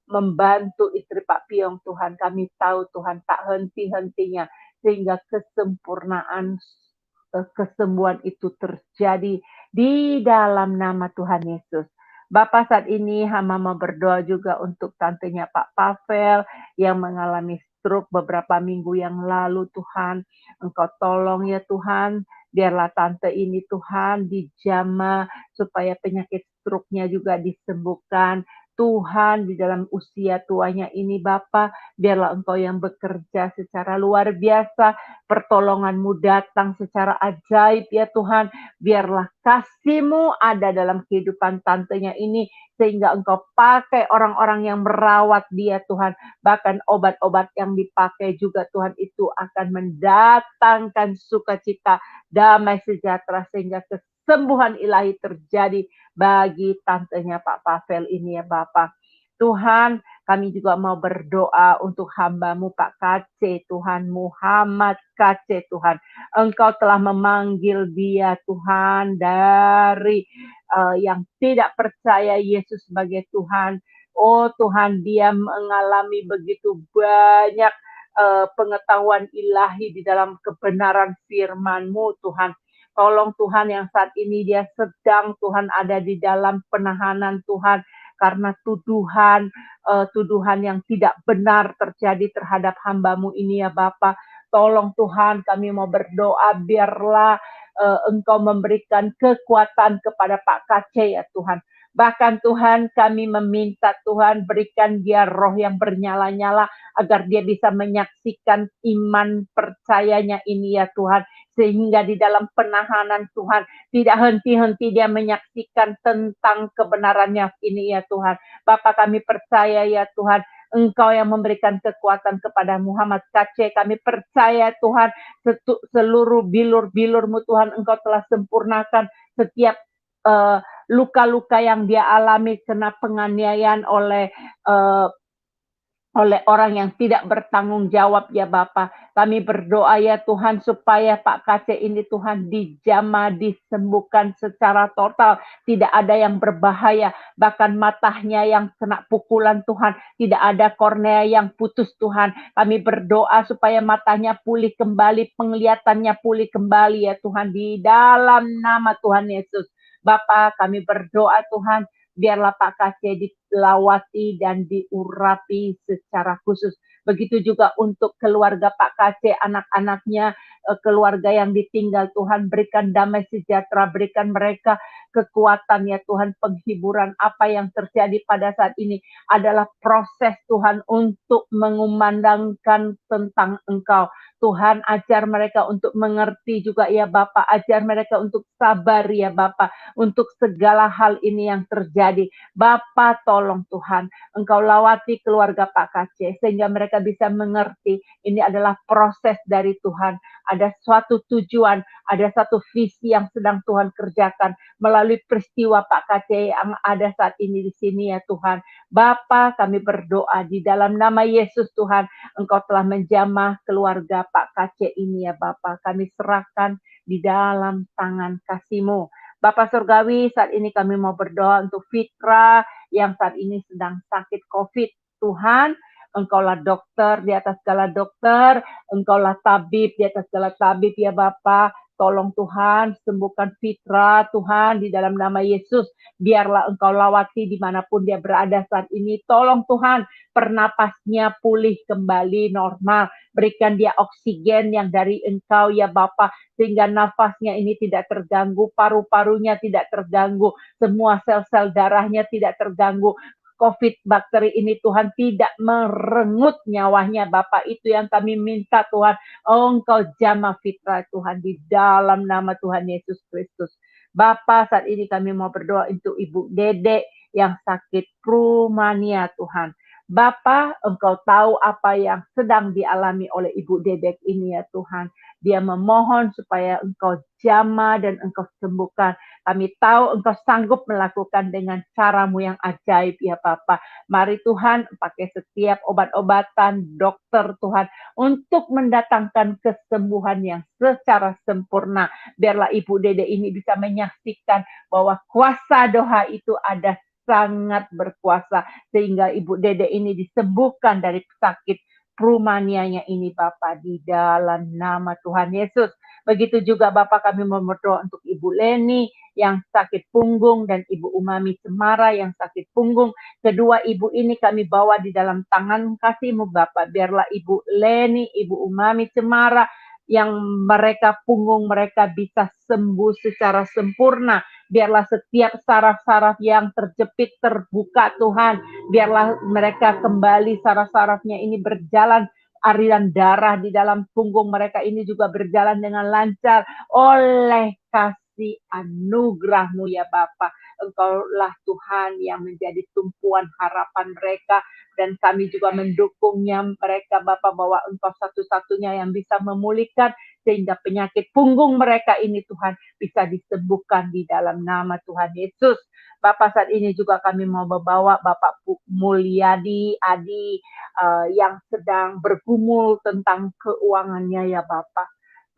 S2: membantu istri Pak Piong Tuhan, kami tahu Tuhan tak henti-hentinya sehingga kesempurnaan kesembuhan itu terjadi di dalam nama Tuhan Yesus. Bapak, saat ini hamba mau berdoa juga untuk tantenya Pak Pavel yang mengalami stroke beberapa minggu yang lalu Tuhan. Engkau tolong ya Tuhan, biarlah tante ini Tuhan dijamah supaya penyakit stroke-nya juga disembuhkan. Tuhan, di dalam usia tuanya ini Bapak, biarlah Engkau yang bekerja secara luar biasa, pertolongan-Mu datang secara ajaib ya Tuhan, biarlah kasih-Mu ada dalam kehidupan tantenya ini, sehingga Engkau pakai orang-orang yang merawat dia Tuhan, bahkan obat-obat yang dipakai juga Tuhan itu akan mendatangkan sukacita, damai sejahtera, sehingga kesembuhan ilahi terjadi bagi tantenya Pak Pavel ini ya Bapak. Tuhan, kami juga mau berdoa untuk hamba-Mu Pak KC, Tuhan Muhammad KC, Tuhan. Engkau telah memanggil dia Tuhan dari yang tidak percaya Yesus sebagai Tuhan. Oh Tuhan, dia mengalami begitu banyak pengetahuan ilahi di dalam kebenaran firman-Mu Tuhan. Tolong Tuhan, yang saat ini dia sedang Tuhan ada di dalam penahanan Tuhan, karena tuduhan yang tidak benar terjadi terhadap hamba-Mu ini ya Bapa. Tolong Tuhan, kami mau berdoa biarlah Engkau memberikan kekuatan kepada Pak KC ya Tuhan. Bahkan Tuhan, kami meminta Tuhan berikan dia roh yang bernyala-nyala agar dia bisa menyaksikan iman percayanya ini ya Tuhan. Sehingga di dalam penahanan Tuhan, tidak henti-henti dia menyaksikan tentang kebenarannya ini ya Tuhan. Bapa, kami percaya ya Tuhan, Engkau yang memberikan kekuatan kepada Muhammad KC. Kami percaya Tuhan, seluruh bilur-bilur-Mu Tuhan, Engkau telah sempurnakan setiap luka-luka yang dia alami kena penganiayaan oleh orang yang tidak bertanggung jawab ya Bapa. Kami berdoa ya Tuhan supaya Pak KC ini Tuhan dijamah, disembuhkan secara total. Tidak ada yang berbahaya, bahkan matanya yang kena pukulan Tuhan. Tidak ada kornea yang putus Tuhan. Kami berdoa supaya matanya pulih kembali, penglihatannya pulih kembali ya Tuhan, di dalam nama Tuhan Yesus. Bapa, kami berdoa Tuhan, biarlah Pak KC dilawati dan diurapi secara khusus. Begitu juga untuk keluarga Pak KC, anak-anaknya, keluarga yang ditinggal Tuhan, berikan damai sejahtera, berikan mereka kekuatan ya Tuhan, penghiburan. Apa yang terjadi pada saat ini adalah proses Tuhan untuk mengumandangkan tentang Engkau. Tuhan, ajar mereka untuk mengerti juga ya Bapak, ajar mereka untuk sabar ya Bapak, untuk segala hal ini yang terjadi. Bapa, tolong Tuhan, Engkau lawati keluarga Pak KC, sehingga mereka bisa mengerti ini adalah proses dari Tuhan. Ada suatu tujuan, ada satu visi yang sedang Tuhan kerjakan melalui peristiwa Pak KC yang ada saat ini di sini ya Tuhan. Bapa, kami berdoa di dalam nama Yesus Tuhan, Engkau telah menjamah keluarga Pak KC ini ya Bapa. Kami serahkan di dalam tangan kasih-Mu. Bapak Surgawi, saat ini kami mau berdoa untuk Fitra yang saat ini sedang sakit COVID. Tuhan, Engkaulah dokter di atas segala dokter, Engkaulah tabib di atas segala tabib ya Bapa. Tolong Tuhan, sembuhkan Fitra Tuhan di dalam nama Yesus. Biarlah Engkau lawati dimanapun dia berada saat ini. Tolong Tuhan, pernapasnya pulih kembali normal. Berikan dia oksigen yang dari Engkau ya Bapa, sehingga nafasnya ini tidak terganggu, paru-parunya tidak terganggu, semua sel-sel darahnya tidak terganggu. COVID bakteri ini Tuhan tidak merenggut nyawanya Bapak, itu yang kami minta Tuhan. Oh, Engkau jamah Fitra Tuhan di dalam nama Tuhan Yesus Kristus. Bapak, saat ini kami mau berdoa untuk Ibu Dedek yang sakit pneumonia Tuhan. Bapa, Engkau tahu apa yang sedang dialami oleh Ibu Dedek ini ya Tuhan. Dia memohon supaya Engkau jamah dan Engkau sembuhkan. Kami tahu Engkau sanggup melakukan dengan cara-Mu yang ajaib ya Bapa. Mari Tuhan, pakai setiap obat-obatan, dokter Tuhan, untuk mendatangkan kesembuhan yang secara sempurna. Biarlah Ibu Dedek ini bisa menyaksikan bahwa kuasa doa itu ada sangat berkuasa, sehingga Ibu Dedek ini disembuhkan dari sakit pneumonia-nya ini Bapa, di dalam nama Tuhan Yesus. Begitu juga Bapak kami berdoa untuk Ibu Leni yang sakit punggung dan Ibu Umami Cemara yang sakit punggung. Kedua ibu ini kami bawa di dalam tangan kasih-Mu Bapak. Biarlah Ibu Leni, Ibu Umami Cemara yang mereka punggung mereka bisa sembuh secara sempurna. Biarlah setiap saraf-saraf yang terjepit terbuka Tuhan. Biarlah mereka kembali saraf-sarafnya ini berjalan, aliran darah di dalam punggung mereka ini juga berjalan dengan lancar oleh kasih anugerah-Mu ya Bapa. Engkaulah Tuhan yang menjadi tumpuan harapan mereka dan kami juga mendukungnya mereka Bapa, bahwa Engkau satu-satunya yang bisa memulihkan sehingga penyakit punggung mereka ini Tuhan bisa disembuhkan di dalam nama Tuhan Yesus. Bapak, saat ini juga kami mau membawa Bapak Mulyadi Adi yang sedang bergumul tentang keuangannya ya Bapak.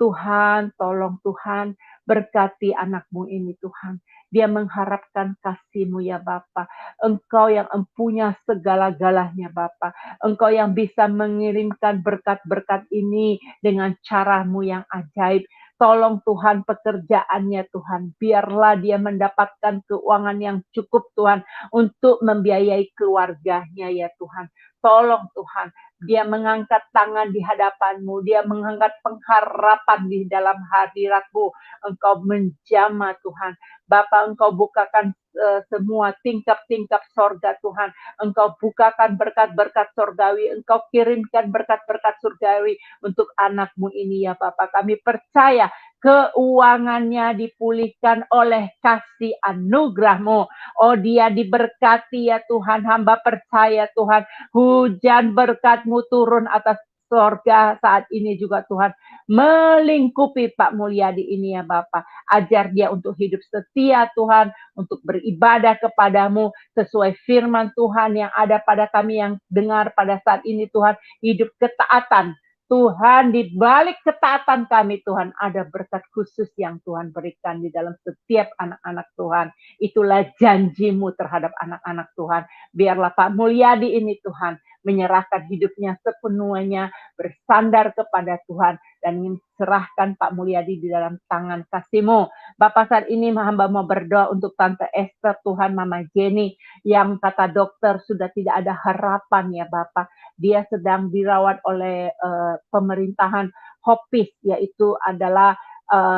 S2: Tuhan, tolong Tuhan, berkati anakmu ini Tuhan. Dia mengharapkan kasih-Mu ya Bapa. Engkau yang empunya segala-galanya Bapa. Engkau yang bisa mengirimkan berkat-berkat ini dengan cara-Mu yang ajaib. Tolong Tuhan pekerjaannya Tuhan. Biarlah dia mendapatkan keuangan yang cukup Tuhan untuk membiayai keluarganya ya Tuhan. Tolong Tuhan, dia mengangkat tangan di hadapan-Mu, dia mengangkat pengharapan di dalam hadirat-Mu. Engkau menjamah Tuhan. Bapa, Engkau bukakan semua tingkap-tingkap sorga Tuhan. Engkau bukakan berkat-berkat surgawi. Engkau kirimkan berkat-berkat surgawi untuk anak-Mu ini ya Bapak. Kami percaya keuangannya dipulihkan oleh kasih anugerah-Mu. Oh, dia diberkati ya Tuhan. Hamba percaya Tuhan, hujan berkat-Mu turun atas sorga saat ini juga Tuhan. Melingkupi Pak Mulyadi ini ya Bapak. Ajar dia untuk hidup setia Tuhan, untuk beribadah kepadamu sesuai firman Tuhan yang ada pada kami yang dengar pada saat ini Tuhan. Hidup ketaatan. Tuhan, di balik ketaatan kami Tuhan, ada berkat khusus yang Tuhan berikan di dalam setiap anak-anak Tuhan. Itulah janji-Mu terhadap anak-anak Tuhan. Biarlah Pak Mulyadi ini Tuhan menyerahkan hidupnya sepenuhnya, bersandar kepada Tuhan, dan serahkan Pak Mulyadi di dalam tangan kasih-Mu. Bapak, saat ini hamba mau berdoa untuk Tante Esther Tuhan, Mama Jenny, yang kata dokter sudah tidak ada harapan ya Bapak. Dia sedang dirawat oleh pemerintahan Hopis, yaitu adalah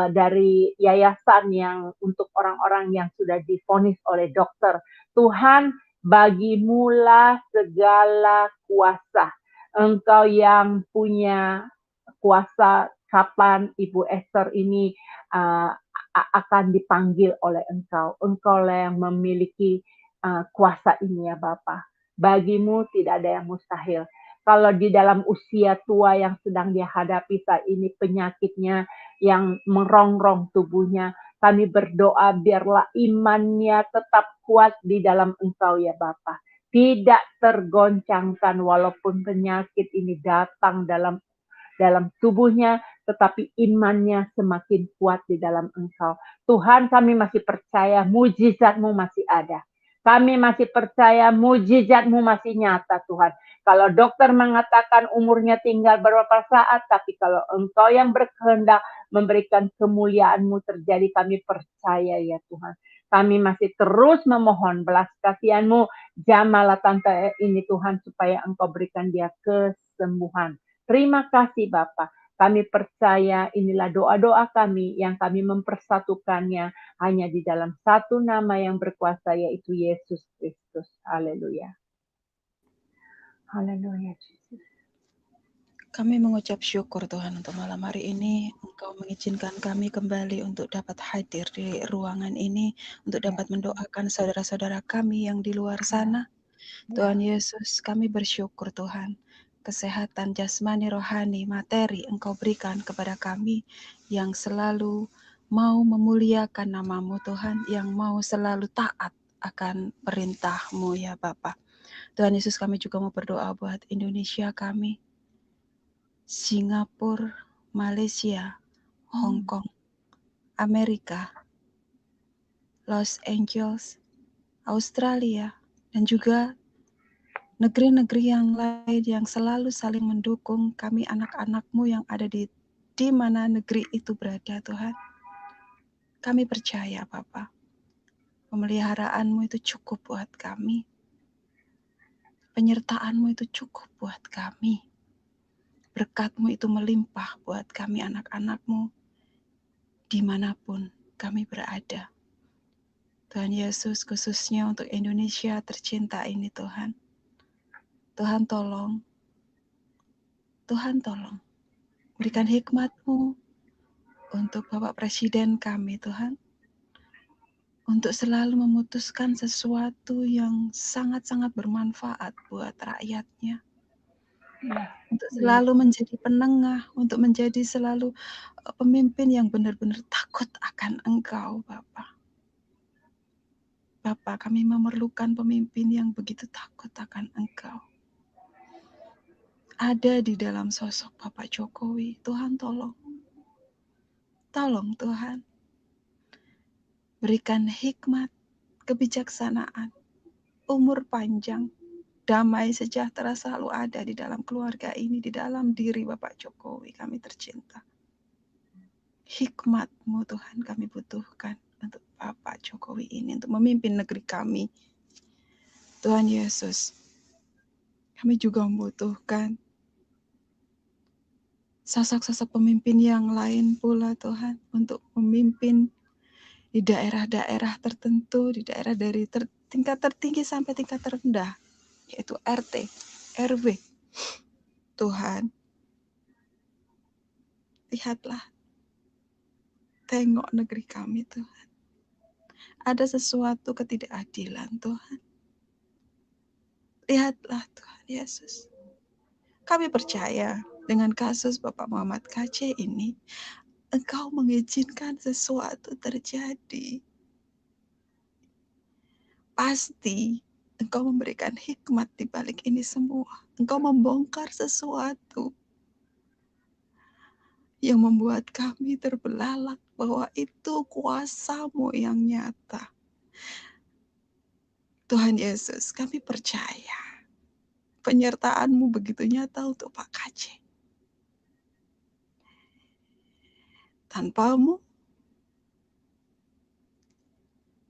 S2: dari yayasan yang untuk orang-orang yang sudah divonis oleh dokter. Tuhan, bagi-Mulah segala kuasa. Engkau yang punya kuasa kapan Ibu Esther ini akan dipanggil oleh Engkau. Engkau lah yang memiliki kuasa ini ya Bapak. Bagi-Mu tidak ada yang mustahil. Kalau di dalam usia tua yang sedang dia hadapi saat ini, penyakitnya yang merongrong tubuhnya, kami berdoa biarlah imannya tetap kuat di dalam Engkau ya Bapa. Tidak tergoncangkan walaupun penyakit ini datang dalam tubuhnya, tetapi imannya semakin kuat di dalam Engkau. Tuhan, kami masih percaya mujizat-Mu masih ada. Kami masih percaya mujizat-Mu masih nyata Tuhan. Kalau dokter mengatakan umurnya tinggal beberapa saat, tapi kalau Engkau yang berkehendak memberikan kemuliaan-Mu terjadi, kami percaya ya Tuhan. Kami masih terus memohon belas kasihan-Mu, jamalah tante ini Tuhan, supaya Engkau berikan dia kesembuhan. Terima kasih Bapak. Kami percaya inilah doa-doa kami yang kami mempersatukannya hanya di dalam satu nama yang berkuasa, yaitu Yesus Kristus. Haleluya. Haleluya.
S8: Kami mengucap syukur Tuhan untuk malam hari ini. Engkau mengizinkan kami kembali untuk dapat hadir di ruangan ini, untuk dapat mendoakan saudara-saudara kami yang di luar sana. Tuhan Yesus, kami bersyukur Tuhan. Kesehatan jasmani, rohani, materi Engkau berikan kepada kami yang selalu mau memuliakan nama-Mu Tuhan, yang mau selalu taat akan perintah-Mu ya Bapa. Tuhan Yesus, kami juga mau berdoa buat Indonesia kami, Singapura, Malaysia, Hong Kong, Amerika, Los Angeles, Australia, dan juga negeri-negeri yang lain yang selalu saling mendukung kami anak-anak-Mu yang ada di di mana negeri itu berada Tuhan. Kami percaya Bapa, pemeliharaanmu itu cukup buat kami. Penyertaanmu itu cukup buat kami. Berkat-Mu itu melimpah buat kami anak-anak-Mu dimanapun kami berada. Tuhan Yesus, khususnya untuk Indonesia tercinta ini Tuhan. Tuhan tolong. Tuhan tolong. Berikan hikmat-Mu untuk Bapak Presiden kami Tuhan. Untuk selalu memutuskan sesuatu yang sangat-sangat bermanfaat buat rakyatnya. Untuk selalu menjadi penengah, untuk menjadi selalu pemimpin yang benar-benar takut akan Engkau Bapa. Bapa, kami memerlukan pemimpin yang begitu takut akan Engkau. Ada di dalam sosok Bapak Jokowi. Tuhan tolong. Tolong Tuhan. Berikan hikmat, kebijaksanaan, umur panjang, damai sejahtera selalu ada di dalam keluarga ini, di dalam diri Bapak Jokowi kami tercinta. Hikmat-Mu Tuhan kami butuhkan untuk Bapak Jokowi ini, untuk memimpin negeri kami. Tuhan Yesus, kami juga membutuhkan sosok-sosok pemimpin yang lain pula Tuhan, untuk memimpin di daerah-daerah tertentu, di daerah dari tingkat tertinggi sampai tingkat terendah, yaitu RT, RW. Tuhan, lihatlah, tengok negeri kami Tuhan. Ada sesuatu ketidakadilan Tuhan. Lihatlah Tuhan Yesus. Kami percaya dengan kasus Bapak Muhammad KC ini, Engkau mengizinkan sesuatu terjadi. Pasti Engkau memberikan hikmat di balik ini semua. Engkau membongkar sesuatu yang membuat kami terbelalak bahwa itu kuasa-Mu yang nyata. Tuhan Yesus, kami percaya penyertaan-Mu begitu nyata untuk Pak KC. Tanpa-Mu,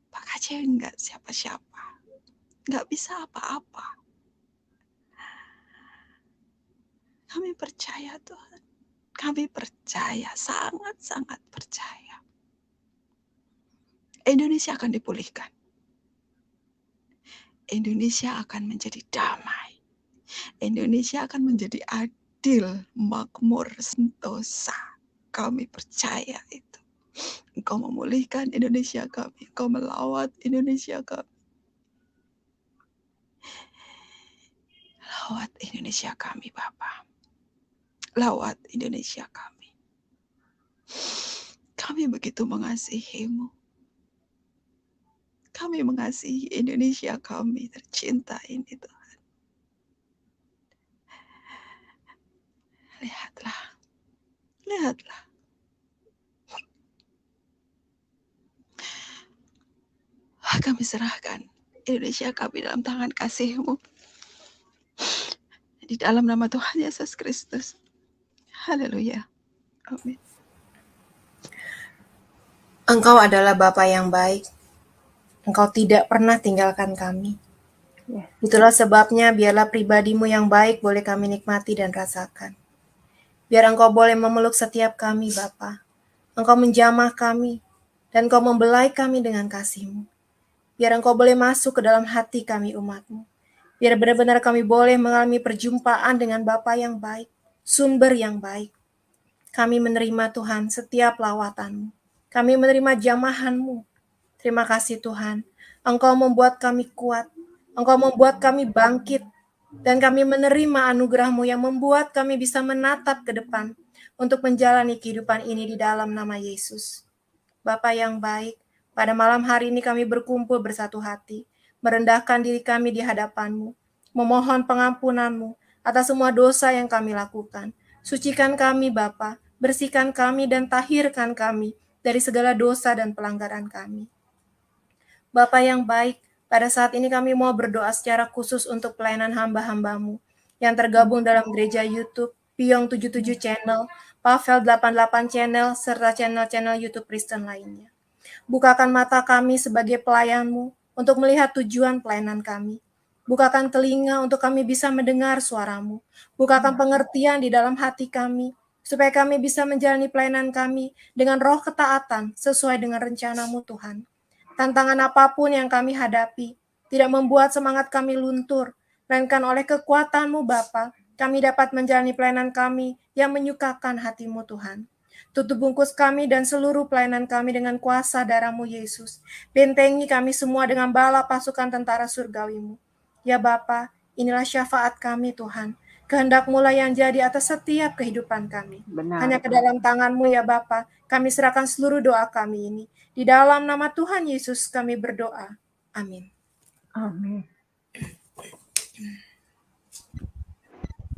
S8: Pak KC enggak siapa-siapa. Enggak bisa apa-apa. Kami percaya Tuhan. Kami percaya, sangat-sangat percaya. Indonesia akan dipulihkan. Indonesia akan menjadi damai. Indonesia akan menjadi adil, makmur, sentosa. Kami percaya itu. Engkau memulihkan Indonesia kami. Engkau melawat Indonesia kami. Lawat Indonesia kami, Bapa. Lawat Indonesia kami. Kami begitu mengasihi-Mu. Kami mengasihi Indonesia kami tercinta ini, Tuhan. Lihatlah. Lihatlah. Kami serahkan Indonesia kami dalam tangan kasih-Mu. Di dalam nama Tuhan Yesus Kristus. Haleluya. Amin.
S9: Engkau adalah Bapa yang baik. Engkau tidak pernah tinggalkan kami. Itulah sebabnya biarlah pribadi-Mu yang baik boleh kami nikmati dan rasakan. Biar Engkau boleh memeluk setiap kami, Bapa. Engkau menjamah kami, dan Engkau membelai kami dengan kasih-Mu. Biar Engkau boleh masuk ke dalam hati kami umat-Mu. Biar benar-benar kami boleh mengalami perjumpaan dengan Bapa yang baik, sumber yang baik. Kami menerima Tuhan setiap lawatan-Mu. Kami menerima jamahan-Mu. Terima kasih Tuhan. Engkau membuat kami kuat. Engkau membuat kami bangkit. Dan kami menerima anugerah-Mu yang membuat kami bisa menatap ke depan untuk menjalani kehidupan ini di dalam nama Yesus. Bapa yang baik, pada malam hari ini kami berkumpul bersatu hati, merendahkan diri kami di hadapan-Mu, memohon pengampunan-Mu atas semua dosa yang kami lakukan. Sucikan kami Bapa, bersihkan kami dan tahirkan kami dari segala dosa dan pelanggaran kami. Bapa yang baik, pada saat ini kami mau berdoa secara khusus untuk pelayanan hamba-hamba-Mu yang tergabung dalam gereja YouTube, Piyong 77 Channel, Pavel 88 Channel, serta channel-channel YouTube Kristen lainnya. Bukakan mata kami sebagai pelayan-Mu untuk melihat tujuan pelayanan kami. Bukakan telinga untuk kami bisa mendengar suara-Mu. Bukakan pengertian di dalam hati kami, supaya kami bisa menjalani pelayanan kami dengan roh ketaatan sesuai dengan rencana-Mu Tuhan. Tantangan apapun yang kami hadapi tidak membuat semangat kami luntur, melainkan oleh kekuatan-Mu Bapa, kami dapat menjalani pelayanan kami yang menyukakan hati-Mu Tuhan. Tutup bungkus kami dan seluruh pelayanan kami dengan kuasa darah-Mu Yesus. Bentengi kami semua dengan bala pasukan tentara surgawi-Mu. Ya Bapa, inilah syafaat kami Tuhan. Kehendak-Mu lah yang jadi atas setiap kehidupan kami.
S2: Benar.
S9: Hanya ke dalam tangan-Mu ya Bapa, kami serahkan seluruh doa kami ini. Di dalam nama Tuhan Yesus kami berdoa. Amin.
S2: Amin.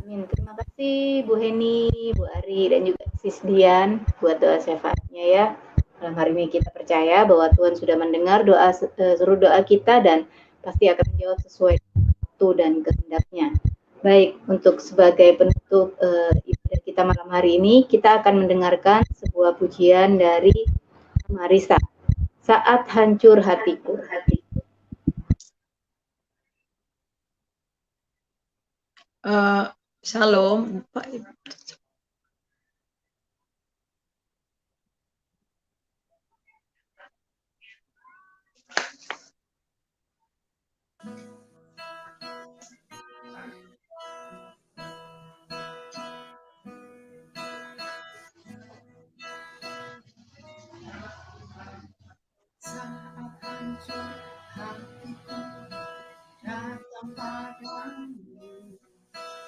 S3: Amin. Terima kasih Bu Heni, Bu Ari, dan juga Sis Dian buat doa syafaatnya ya. Malam hari ini kita percaya bahwa Tuhan sudah mendengar doa seluruh doa kita dan pasti akan menjawab sesuai waktu dan kehendaknya. Baik, untuk sebagai penutup ibadah kita malam hari ini, kita akan mendengarkan sebuah pujian dari Marisa. Saat hancur hatiku.
S6: Shalom, Pak.
S5: Saat hancur hatiku datang padamu,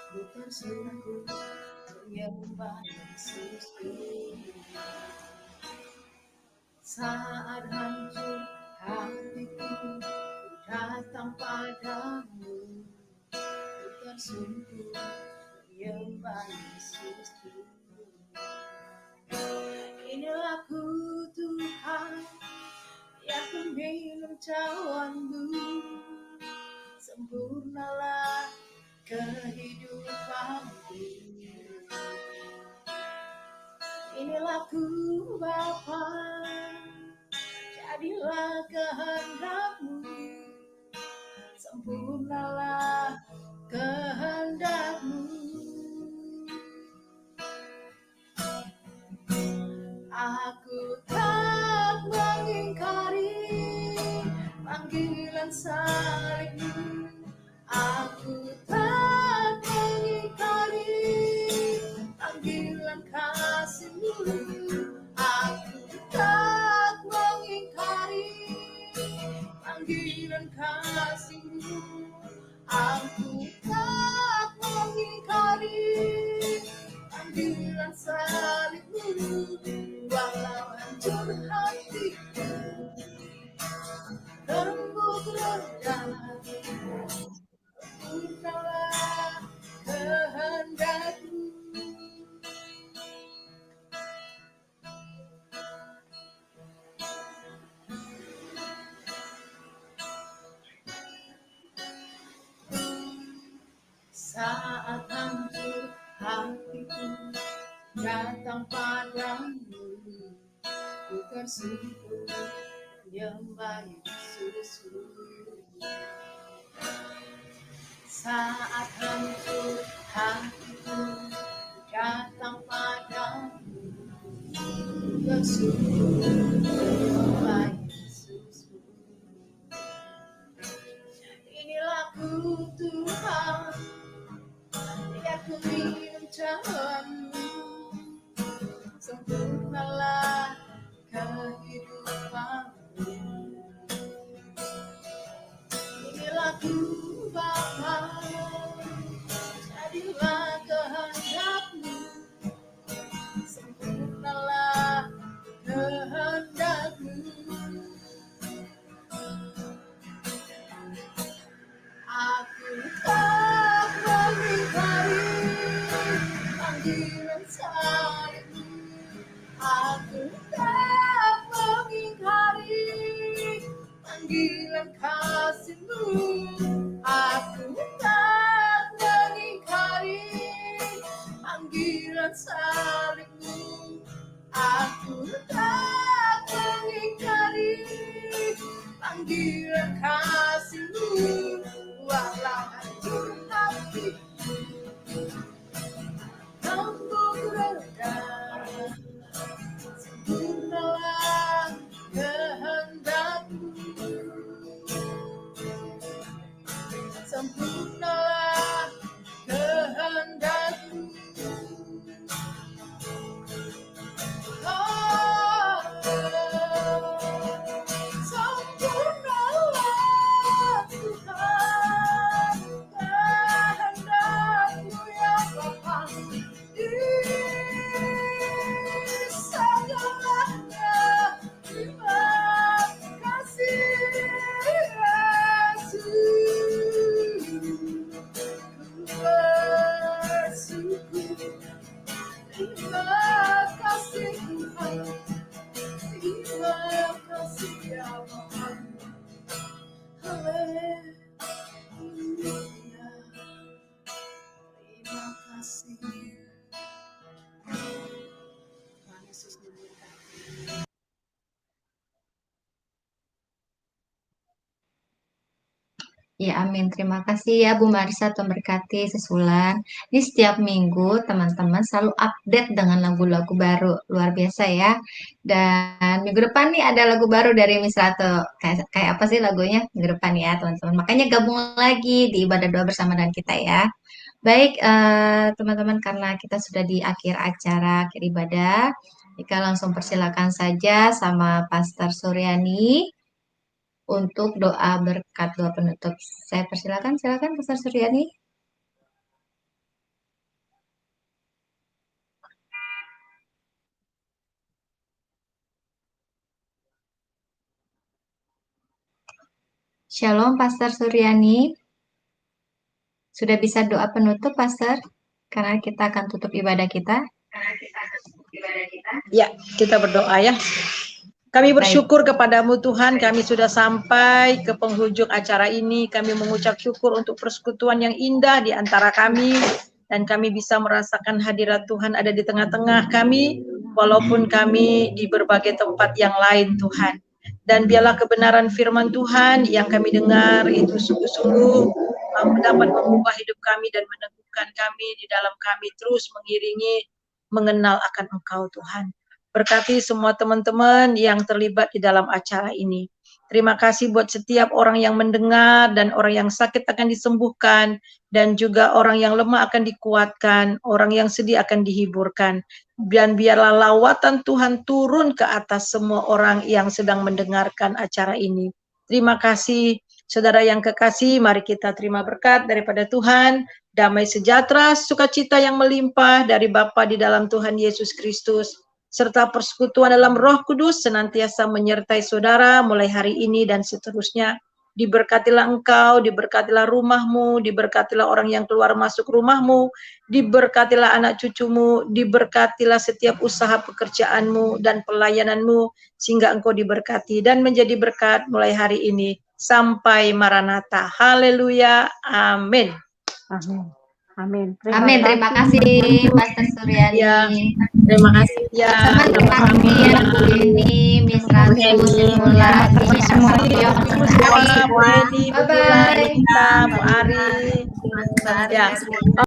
S5: ku tersungkur menyembah Yesusku. Saat hancur hatiku datang padamu, ku tersungkur menyembah Yesusku. Inilah ku Tuhan, yang ku minum cawan-Mu, sempurnalah kehidupanku. Inilah ku Bapa, jadilah kehendak-Mu, sempurnalah kehendak-Mu. Aku tak mengingkari panggilan salib-Mu. Aku tak mengingkari panggilan kasih-Mu. Aku tak mengingkari panggilan kasih-Mu. Aku tak mengingkari panggilan salib-Mu. Walau hancur hatiku, lembut rendah, sempurnalah kehendak-Mu. Saat hancur hatiku datang padamu, ku tersungkur menyembah Yesusku. Saat hancur hatiku datang padamu, ku tersungkur menyembah Yesusku. Inilah ku Tuhan, yang ku minum cawan-Mu, sempurnalah kehidupanku. Inilah ku Bapa, jadilah kehendak-Mu, sempurnalah kehendak-Mu. Aku tak mengingkari panggilan salib-Mu. Aku tak mengingkari panggilan kasih-Mu. Aku tak mengingkari panggilan salib-Mu. panggilan kasih-Mu, buatlah hancur hati untuk redam, sempurnalah kehendak-Mu, sempurnalah kehendak-Mu. Oh, sempurnalah Tuhan kehendak-Mu ya Bapa, di segalanya. Terima kasih Yesus, ku bersyukur. Terima kasih Tuhan, terima kasih ya Bapa. Haleluya, terima kasih. Tuhan Yesus memberkati.
S1: Ya, amin. Terima kasih ya Bu Marisa, Tuhan berkati Sesulan. Di setiap minggu teman-teman selalu update dengan lagu-lagu baru. Luar biasa ya. Dan minggu depan nih ada lagu baru dari Miss Ratu. Kayak apa sih lagunya minggu depan ya teman-teman. Makanya gabung lagi di ibadah doa bersama dengan kita ya. Baik teman-teman, karena kita sudah di akhir acara, akhir ibadah, kita langsung persilakan saja sama Pastor Suryani untuk doa berkat, doa penutup. Saya persilakan, silakan Pastor Suryani. Shalom Pastor Suryani. Sudah bisa doa penutup Pastor? Karena kita akan tutup ibadah kita.
S6: Ya, kita berdoa ya. Kami bersyukur kepadamu Tuhan, kami sudah sampai ke penghujung acara ini. Kami mengucap syukur untuk persekutuan yang indah di antara kami. Dan kami bisa merasakan hadirat Tuhan ada di tengah-tengah kami. Walaupun kami di berbagai tempat yang lain Tuhan. Dan biarlah kebenaran firman Tuhan yang kami dengar itu sungguh-sungguh dapat mengubah hidup kami dan meneguhkan kami di dalam kami terus mengiringi mengenal akan Engkau Tuhan. Berkati semua teman-teman yang terlibat di dalam acara ini. Terima kasih buat setiap orang yang mendengar dan orang yang sakit akan disembuhkan dan juga orang yang lemah akan dikuatkan, orang yang sedih akan dihiburkan. Dan biarlah lawatan Tuhan turun ke atas semua orang yang sedang mendengarkan acara ini. Terima kasih saudara yang kekasih, mari kita terima berkat daripada Tuhan, damai sejahtera, sukacita yang melimpah dari Bapa di dalam Tuhan Yesus Kristus, serta persekutuan dalam Roh Kudus senantiasa menyertai saudara mulai hari ini dan seterusnya. Diberkatilah engkau, diberkatilah rumahmu, diberkatilah orang yang keluar masuk rumahmu, diberkatilah anak cucumu, diberkatilah setiap usaha pekerjaanmu dan pelayananmu, sehingga engkau diberkati dan menjadi berkat mulai hari ini sampai Maranatha. Haleluya, amin.
S2: Amin. Amin.
S1: Amin. Terima kasih Pastor Suryani.
S6: Ya, terima kasih ya.
S1: Terima kasih ya Bu Eni, Miss Ratu, Semulan,
S6: Bu Eni, Bu Ari, Bu Ari. Ya.